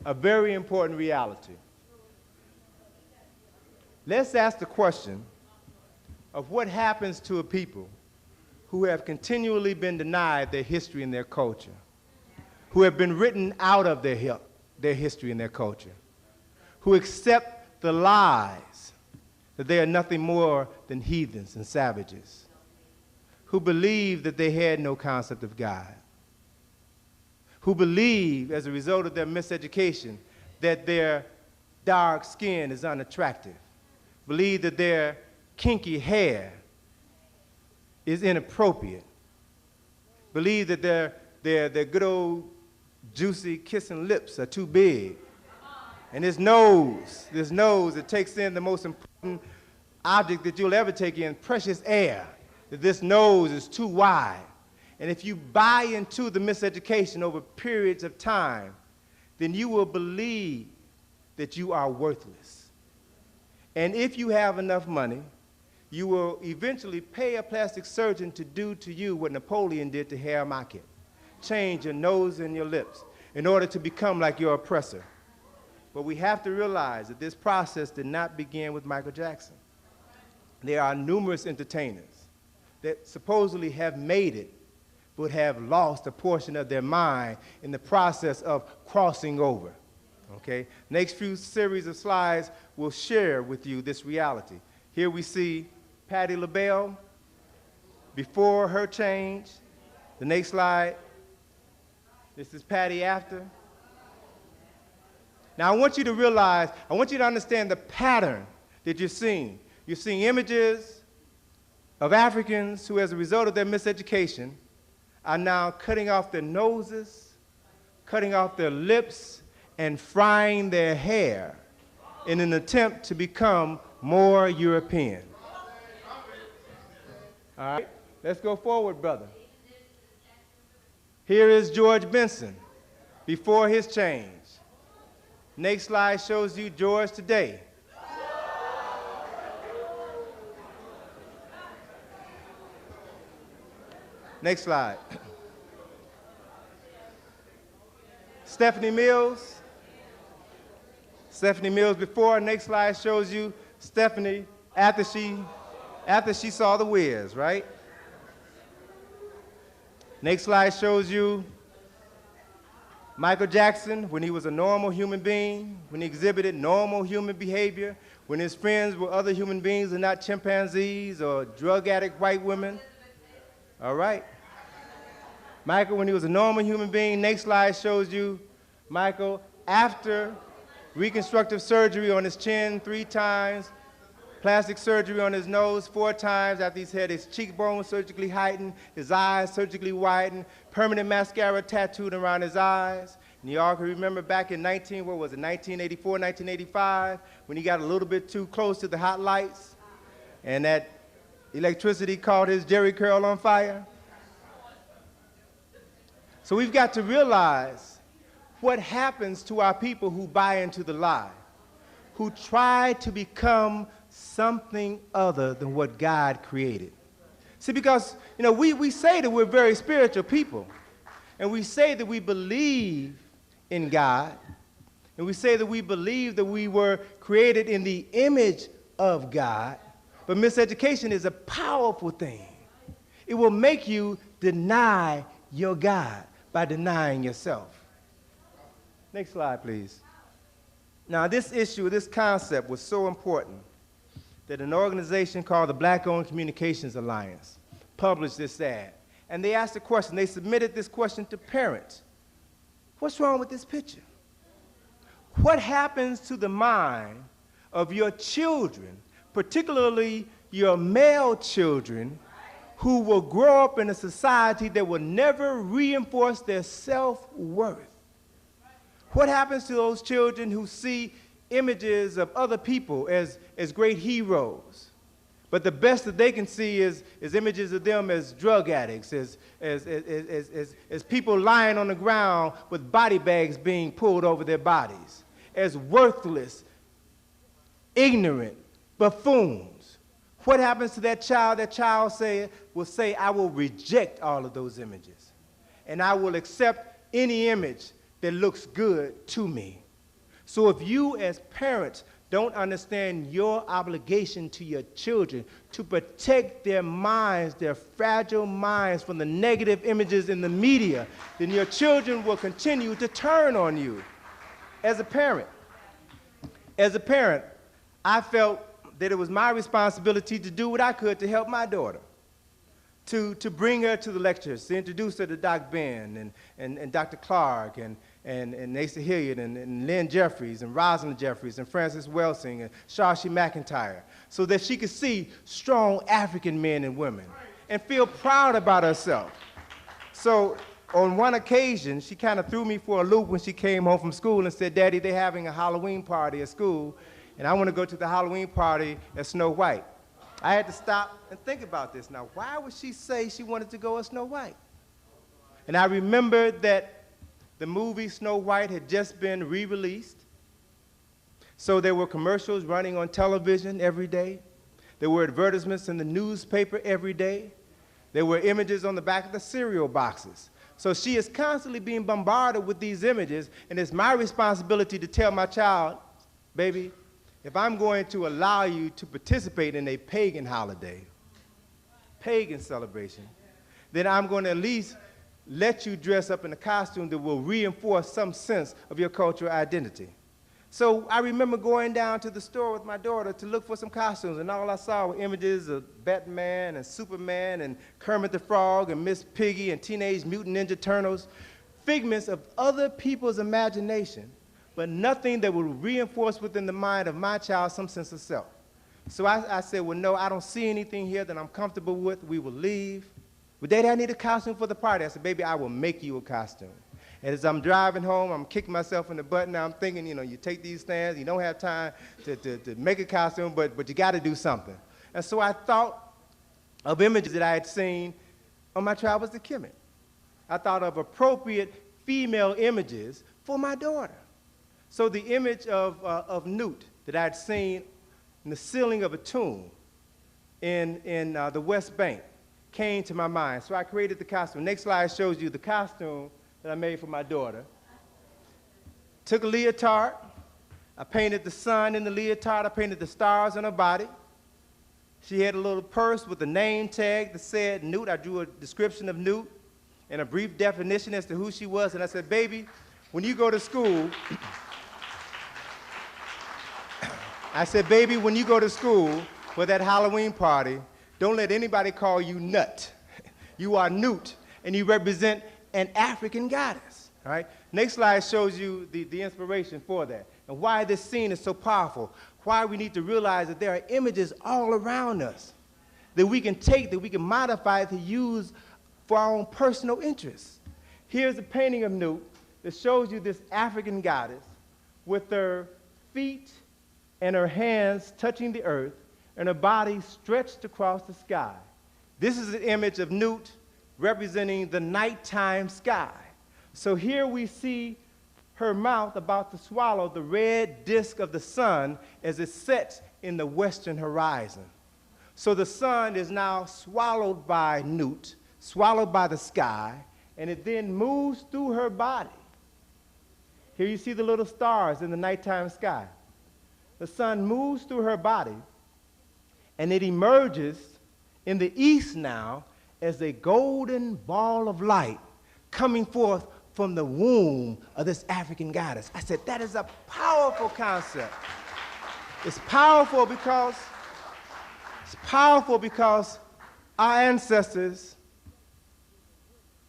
a very important reality. Let's ask the question of what happens to a people who have continually been denied their history and their culture, who have been written out of their history and their culture, who accept the lies that they are nothing more than heathens and savages, who believe that they had no concept of God, who believe, as a result of their miseducation, that their dark skin is unattractive, believe that their kinky hair is inappropriate, believe that their good old juicy kissing lips are too big, and this nose that takes in the most important object that you'll ever take in, precious air, that this nose is too wide. And if you buy into the miseducation over periods of time, then you will believe that you are worthless. And if you have enough money, you will eventually pay a plastic surgeon to do to you what Napoleon did to Herr Macket, change your nose and your lips in order to become like your oppressor. But we have to realize that this process did not begin with Michael Jackson. There are numerous entertainers that supposedly have made it, but have lost a portion of their mind in the process of crossing over. Okay? Next few series of slides will share with you this reality. Here we see Patti LaBelle before her change. The next slide, this is Patti after. Now I want you to realize, I want you to understand the pattern that you're seeing. You're seeing images of Africans who, as a result of their miseducation, are now cutting off their noses, cutting off their lips, and frying their hair in an attempt to become more European. All right, let's go forward, brother. Here is George Benson before his change. Next slide shows you George today. Next slide. Stephanie Mills. Stephanie Mills before. Next slide shows you Stephanie after she saw the Wiz, right? Next slide shows you Michael Jackson when he was a normal human being, when he exhibited normal human behavior, when his friends were other human beings and not chimpanzees or drug addict white women. All right. Michael when he was a normal human being. Next slide shows you Michael after reconstructive surgery on his chin 3 times, plastic surgery on his nose 4 times after he's had his cheekbones surgically heightened, his eyes surgically widened, permanent mascara tattooed around his eyes. And you all can remember back in 1984, 1985, when he got a little bit too close to the hot lights and that electricity caught his jerry curl on fire. So we've got to realize what happens to our people who buy into the lie, who try to become something other than what God created. See, because, we say that we're very spiritual people, and we say that we believe in God, and we say that we believe that we were created in the image of God, but miseducation is a powerful thing. It will make you deny your God by denying yourself. Next slide, please. Now, this issue, this concept was so important that an organization called the Black-Owned Communications Alliance published this ad. And they asked a question. They submitted this question to parents. What's wrong with this picture? What happens to the mind of your children, particularly your male children, who will grow up in a society that will never reinforce their self-worth? What happens to those children who see images of other people as great heroes, but the best that they can see is images of them as drug addicts, as people lying on the ground with body bags being pulled over their bodies, as worthless, ignorant buffoons? What happens to that child? That child will say, I will reject all of those images, and I will accept any image that looks good to me. So if you as parents don't understand your obligation to your children to protect their minds, their fragile minds from the negative images in the media, then your children will continue to turn on you. As a parent, I felt that it was my responsibility to do what I could to help my daughter, to bring her to the lectures, to introduce her to Doc Ben and Dr. Clark and Asa Hilliard and Lynn Jeffries and Rosalind Jeffries and Frances Welsing and Shashi McIntyre, so that she could see strong African men and women and feel proud about herself. So on one occasion, she kind of threw me for a loop when she came home from school and said, Daddy, they're having a Halloween party at school, and I want to go to the Halloween party as Snow White. I had to stop and think about this. Now, why would she say she wanted to go as Snow White? And I remembered that the movie Snow White had just been re-released. So there were commercials running on television every day. There were advertisements in the newspaper every day. There were images on the back of the cereal boxes. So she is constantly being bombarded with these images, and it's my responsibility to tell my child, baby, if I'm going to allow you to participate in a pagan holiday, pagan celebration, then I'm going to at least let you dress up in a costume that will reinforce some sense of your cultural identity. So I remember going down to the store with my daughter to look for some costumes, and all I saw were images of Batman and Superman and Kermit the Frog and Miss Piggy and Teenage Mutant Ninja Turtles, figments of other people's imagination, but nothing that would reinforce within the mind of my child some sense of self. So I said, well, no, I don't see anything here that I'm comfortable with. We will leave. But Daddy, I need a costume for the party. I said, baby, I will make you a costume. And as I'm driving home, I'm kicking myself in the butt. Now I'm thinking, you take these stands, you don't have time to make a costume, but you got to do something. And so I thought of images that I had seen on my travels to Kemet. I thought of appropriate female images for my daughter. So the image of Newt that I had seen in the ceiling of a tomb in the West Bank came to my mind. So I created the costume. Next slide shows you the costume that I made for my daughter. Took a leotard. I painted the sun in the leotard. I painted the stars on her body. She had a little purse with a name tag that said Newt. I drew a description of Newt and a brief definition as to who she was. And I said, baby, when you go to school, for that Halloween party, don't let anybody call you Nut. You are Newt, and you represent an African goddess, all right? Next slide shows you the inspiration for that and why this scene is so powerful, why we need to realize that there are images all around us that we can take, that we can modify to use for our own personal interests. Here's a painting of Newt that shows you this African goddess with her feet and her hands touching the earth and her body stretched across the sky. This is an image of Newt representing the nighttime sky. So here we see her mouth about to swallow the red disk of the sun as it sets in the western horizon. So the sun is now swallowed by Newt, swallowed by the sky, and it then moves through her body. Here you see the little stars in the nighttime sky. The sun moves through her body, and it emerges in the east now as a golden ball of light coming forth from the womb of this African goddess. I said, that is a powerful concept. It's powerful because our ancestors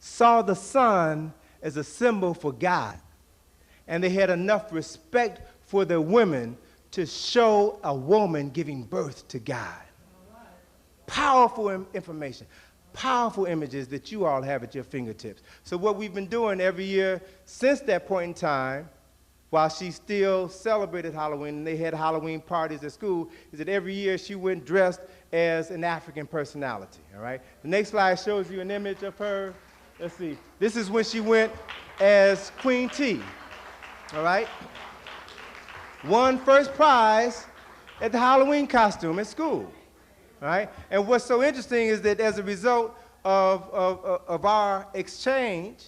saw the sun as a symbol for God, and they had enough respect for their women to show a woman giving birth to God. Powerful information, powerful images that you all have at your fingertips. So what we've been doing every year since that point in time, while she still celebrated Halloween and they had Halloween parties at school, is that every year she went dressed as an African personality, all right? The next slide shows you an image of her. Let's see. This is when she went as Queen T, all right? Won first prize at the Halloween costume at school. All right? And what's so interesting is that as a result of our exchange,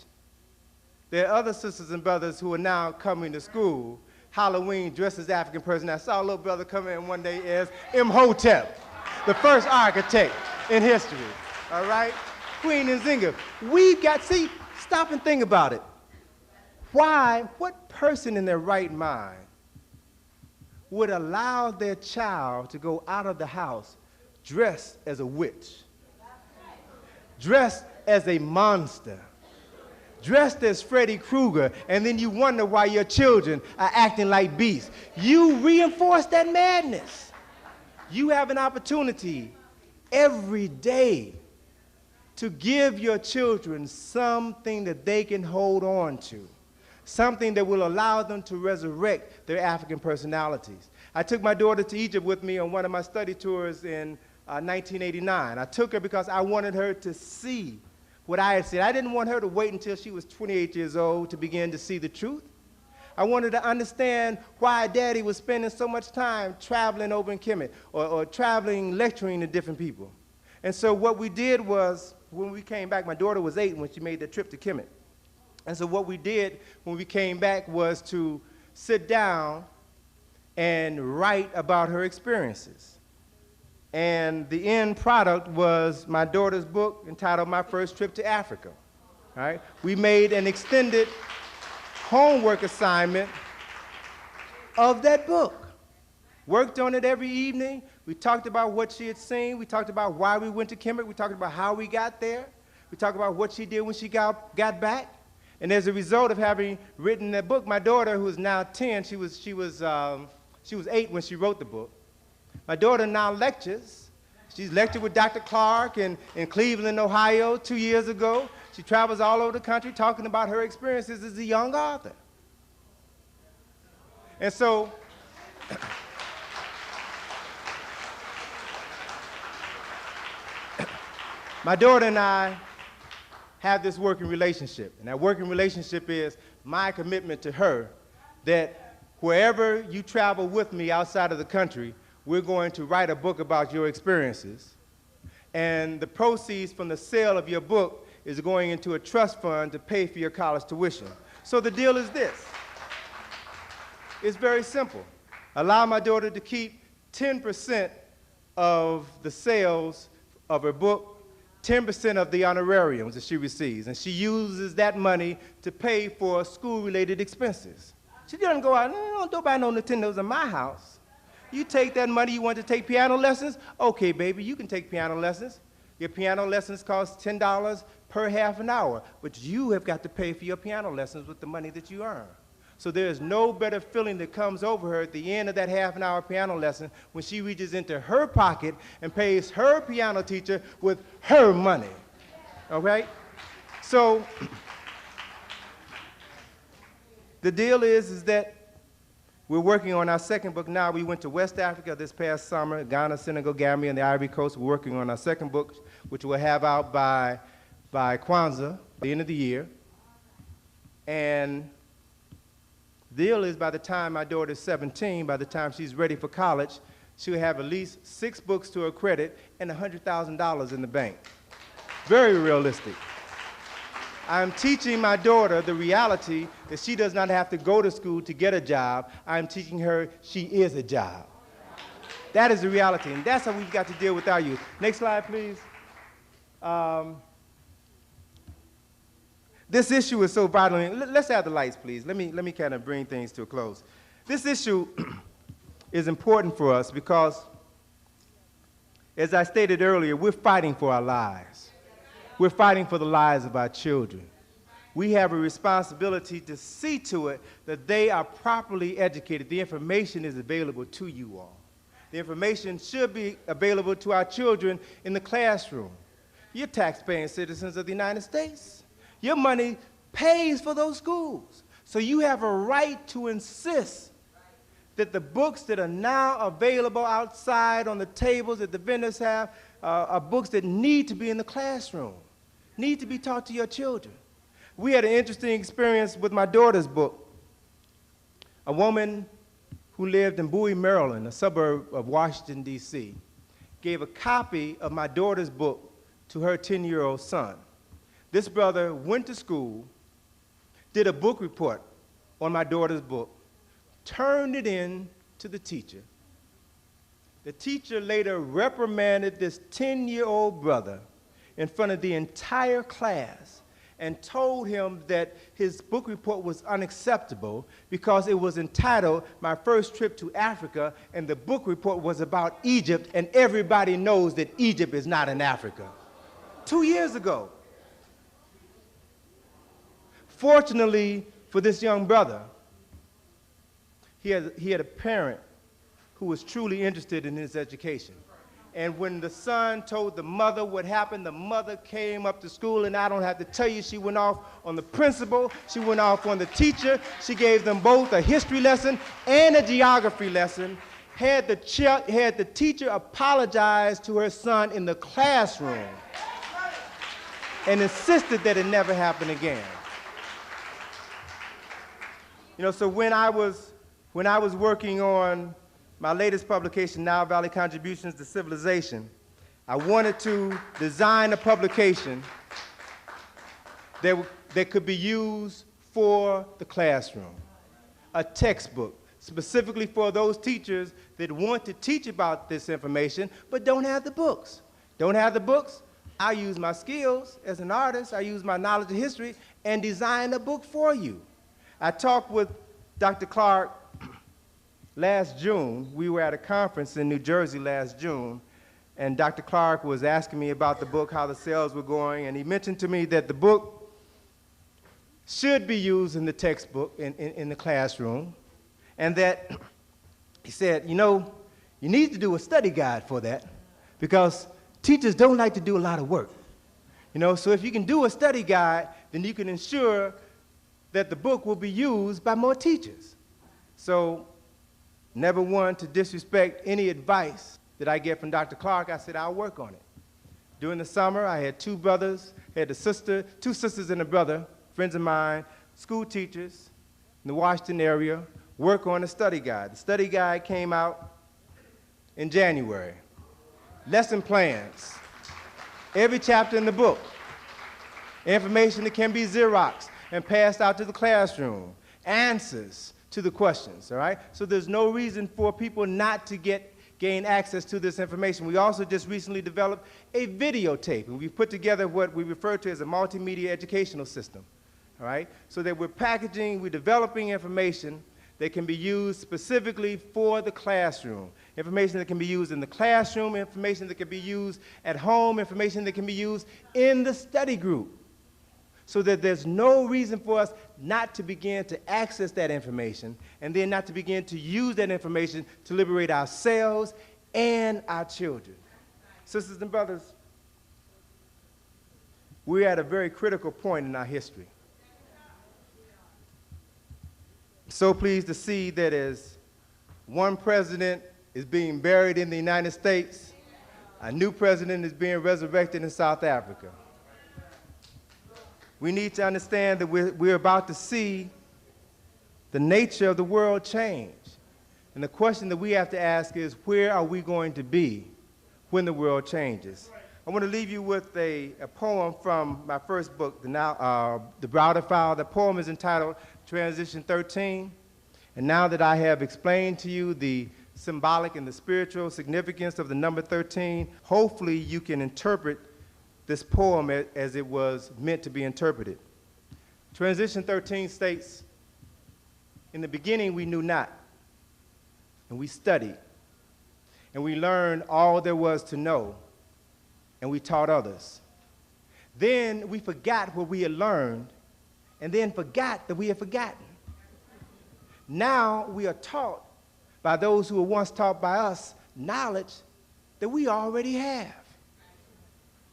there are other sisters and brothers who are now coming to school, Halloween, dressed as African person. I saw a little brother come in one day as Imhotep, the first architect in history. All right? Queen Nzinga. We've got, see, stop and think about it. Why, what person in their right mind would allow their child to go out of the house dressed as a witch, dressed as a monster, dressed as Freddy Krueger, and then you wonder why your children are acting like beasts? You reinforce that madness. You have an opportunity every day to give your children something that they can hold on to, something that will allow them to resurrect their African personalities. I took my daughter to Egypt with me on one of my study tours in 1989. I took her because I wanted her to see what I had seen. I didn't want her to wait until she was 28 years old to begin to see the truth. I wanted to understand why Daddy was spending so much time traveling over in Kemet or traveling, lecturing to different people. And so what we did was, when we came back, my daughter was 8 when she made that trip to Kemet. And so what we did when we came back was to sit down and write about her experiences. And the end product was my daughter's book entitled My First Trip to Africa. All right? We made an extended homework assignment of that book. Worked on it every evening. We talked about what she had seen. We talked about why we went to Kemet. We talked about how we got there. We talked about what she did when she got back. And as a result of having written that book, my daughter, who is now 10, she was 8 when she wrote the book. My daughter now lectures. She's lectured with Dr. Clark in Cleveland, Ohio 2 years ago. She travels all over the country talking about her experiences as a young author. And so, my daughter and I have this working relationship, and that working relationship is my commitment to her that wherever you travel with me outside of the country, we're going to write a book about your experiences, and the proceeds from the sale of your book is going into a trust fund to pay for your college tuition. So the deal is this. It's very simple. Allow my daughter to keep 10% of the sales of her book, 10% of the honorariums that she receives, and she uses that money to pay for school-related expenses. She doesn't go out, don't buy no Nintendos in my house. You take that money, you want to take piano lessons? Okay, baby, you can take piano lessons. Your piano lessons cost $10 per half an hour, but you have got to pay for your piano lessons with the money that you earn. So there is no better feeling that comes over her at the end of that half-an-hour piano lesson when she reaches into her pocket and pays her piano teacher with her money, okay? So the deal is that we're working on our second book now. We went to West Africa this past summer, Ghana, Senegal, Gambia, and the Ivory Coast. We're working on our second book, which we'll have out by Kwanzaa, the end of the year. And the deal is by the time my daughter's 17, by the time she's ready for college, she'll have at least 6 books to her credit and $100,000 in the bank. Very realistic. I'm teaching my daughter the reality that she does not have to go to school to get a job. I'm teaching her she is a job. That is the reality, and that's how we've got to deal with our youth. Next slide, please. This issue is so vital. Let's have the lights, please. Let me kind of bring things to a close. This issue is important for us because, as I stated earlier, we're fighting for our lives. We're fighting for the lives of our children. We have a responsibility to see to it that they are properly educated. The information is available to you all. The information should be available to our children in the classroom. You're tax-paying citizens of the United States. Your money pays for those schools. So you have a right to insist that the books that are now available outside on the tables that the vendors have are books that need to be in the classroom, need to be taught to your children. We had an interesting experience with my daughter's book. A woman who lived in Bowie, Maryland, a suburb of Washington, D.C., gave a copy of my daughter's book to her 10-year-old son. This brother went to school, did a book report on my daughter's book, turned it in to the teacher. The teacher later reprimanded this 10-year-old brother in front of the entire class and told him that his book report was unacceptable because it was entitled My First Trip to Africa, and the book report was about Egypt, and everybody knows that Egypt is not in Africa. 2 years ago. Fortunately for this young brother, he had a parent who was truly interested in his education. And when the son told the mother what happened, the mother came up to school, and I don't have to tell you, she went off on the principal, she went off on the teacher, she gave them both a history lesson and a geography lesson, had the teacher apologize to her son in the classroom, and insisted that it never happen again. You know, so when I was working on my latest publication, Nile Valley Contributions to Civilization, I wanted to design a publication that could be used for the classroom, a textbook, specifically for those teachers that want to teach about this information but don't have the books. Don't have the books? I use my skills as an artist, I use my knowledge of history, and design a book for you. I talked with Dr. Clark last June. We were at a conference in New Jersey last June, and Dr. Clark was asking me about the book, how the sales were going, and he mentioned to me that the book should be used in the textbook, in the classroom, and that he said, you know, you need to do a study guide for that because teachers don't like to do a lot of work. You know, so if you can do a study guide, then you can ensure that the book will be used by more teachers. So, never one to disrespect any advice that I get from Dr. Clark. I said, I'll work on it. During the summer, I had two brothers, two sisters and a brother, friends of mine, school teachers in the Washington area, work on a study guide. The study guide came out in January. Lesson plans, every chapter in the book, information that can be Xeroxed and passed out to the classroom, answers to the questions, all right? So there's no reason for people not to gain access to this information. We also just recently developed a videotape, and we've put together what we refer to as a multimedia educational system, all right? So that we're developing information that can be used specifically for the classroom. Information that can be used in the classroom, information that can be used at home, information that can be used in the study group. So that there's no reason for us not to begin to access that information and then not to begin to use that information to liberate ourselves and our children. Sisters and brothers, we're at a very critical point in our history. So pleased to see that as one president is being buried in the United States, a new president is being resurrected in South Africa. We need to understand that we're about to see the nature of the world change. And the question that we have to ask is, where are we going to be when the world changes? I want to leave you with a poem from my first book, the Browder Nile. The poem is entitled Transition 13. And now that I have explained to you the symbolic and the spiritual significance of the number 13, hopefully you can interpret this poem as it was meant to be interpreted. Transition 13 states, in the beginning we knew not, and we studied, and we learned all there was to know, and we taught others. Then we forgot what we had learned, and then forgot that we had forgotten. Now we are taught by those who were once taught by us knowledge that we already have.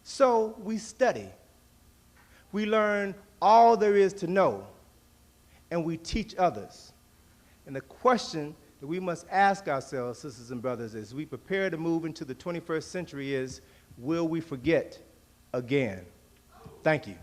So we study. We learn all there is to know, and we teach others. And the question that we must ask ourselves, sisters and brothers, as we prepare to move into the 21st century is, will we forget again? Thank you.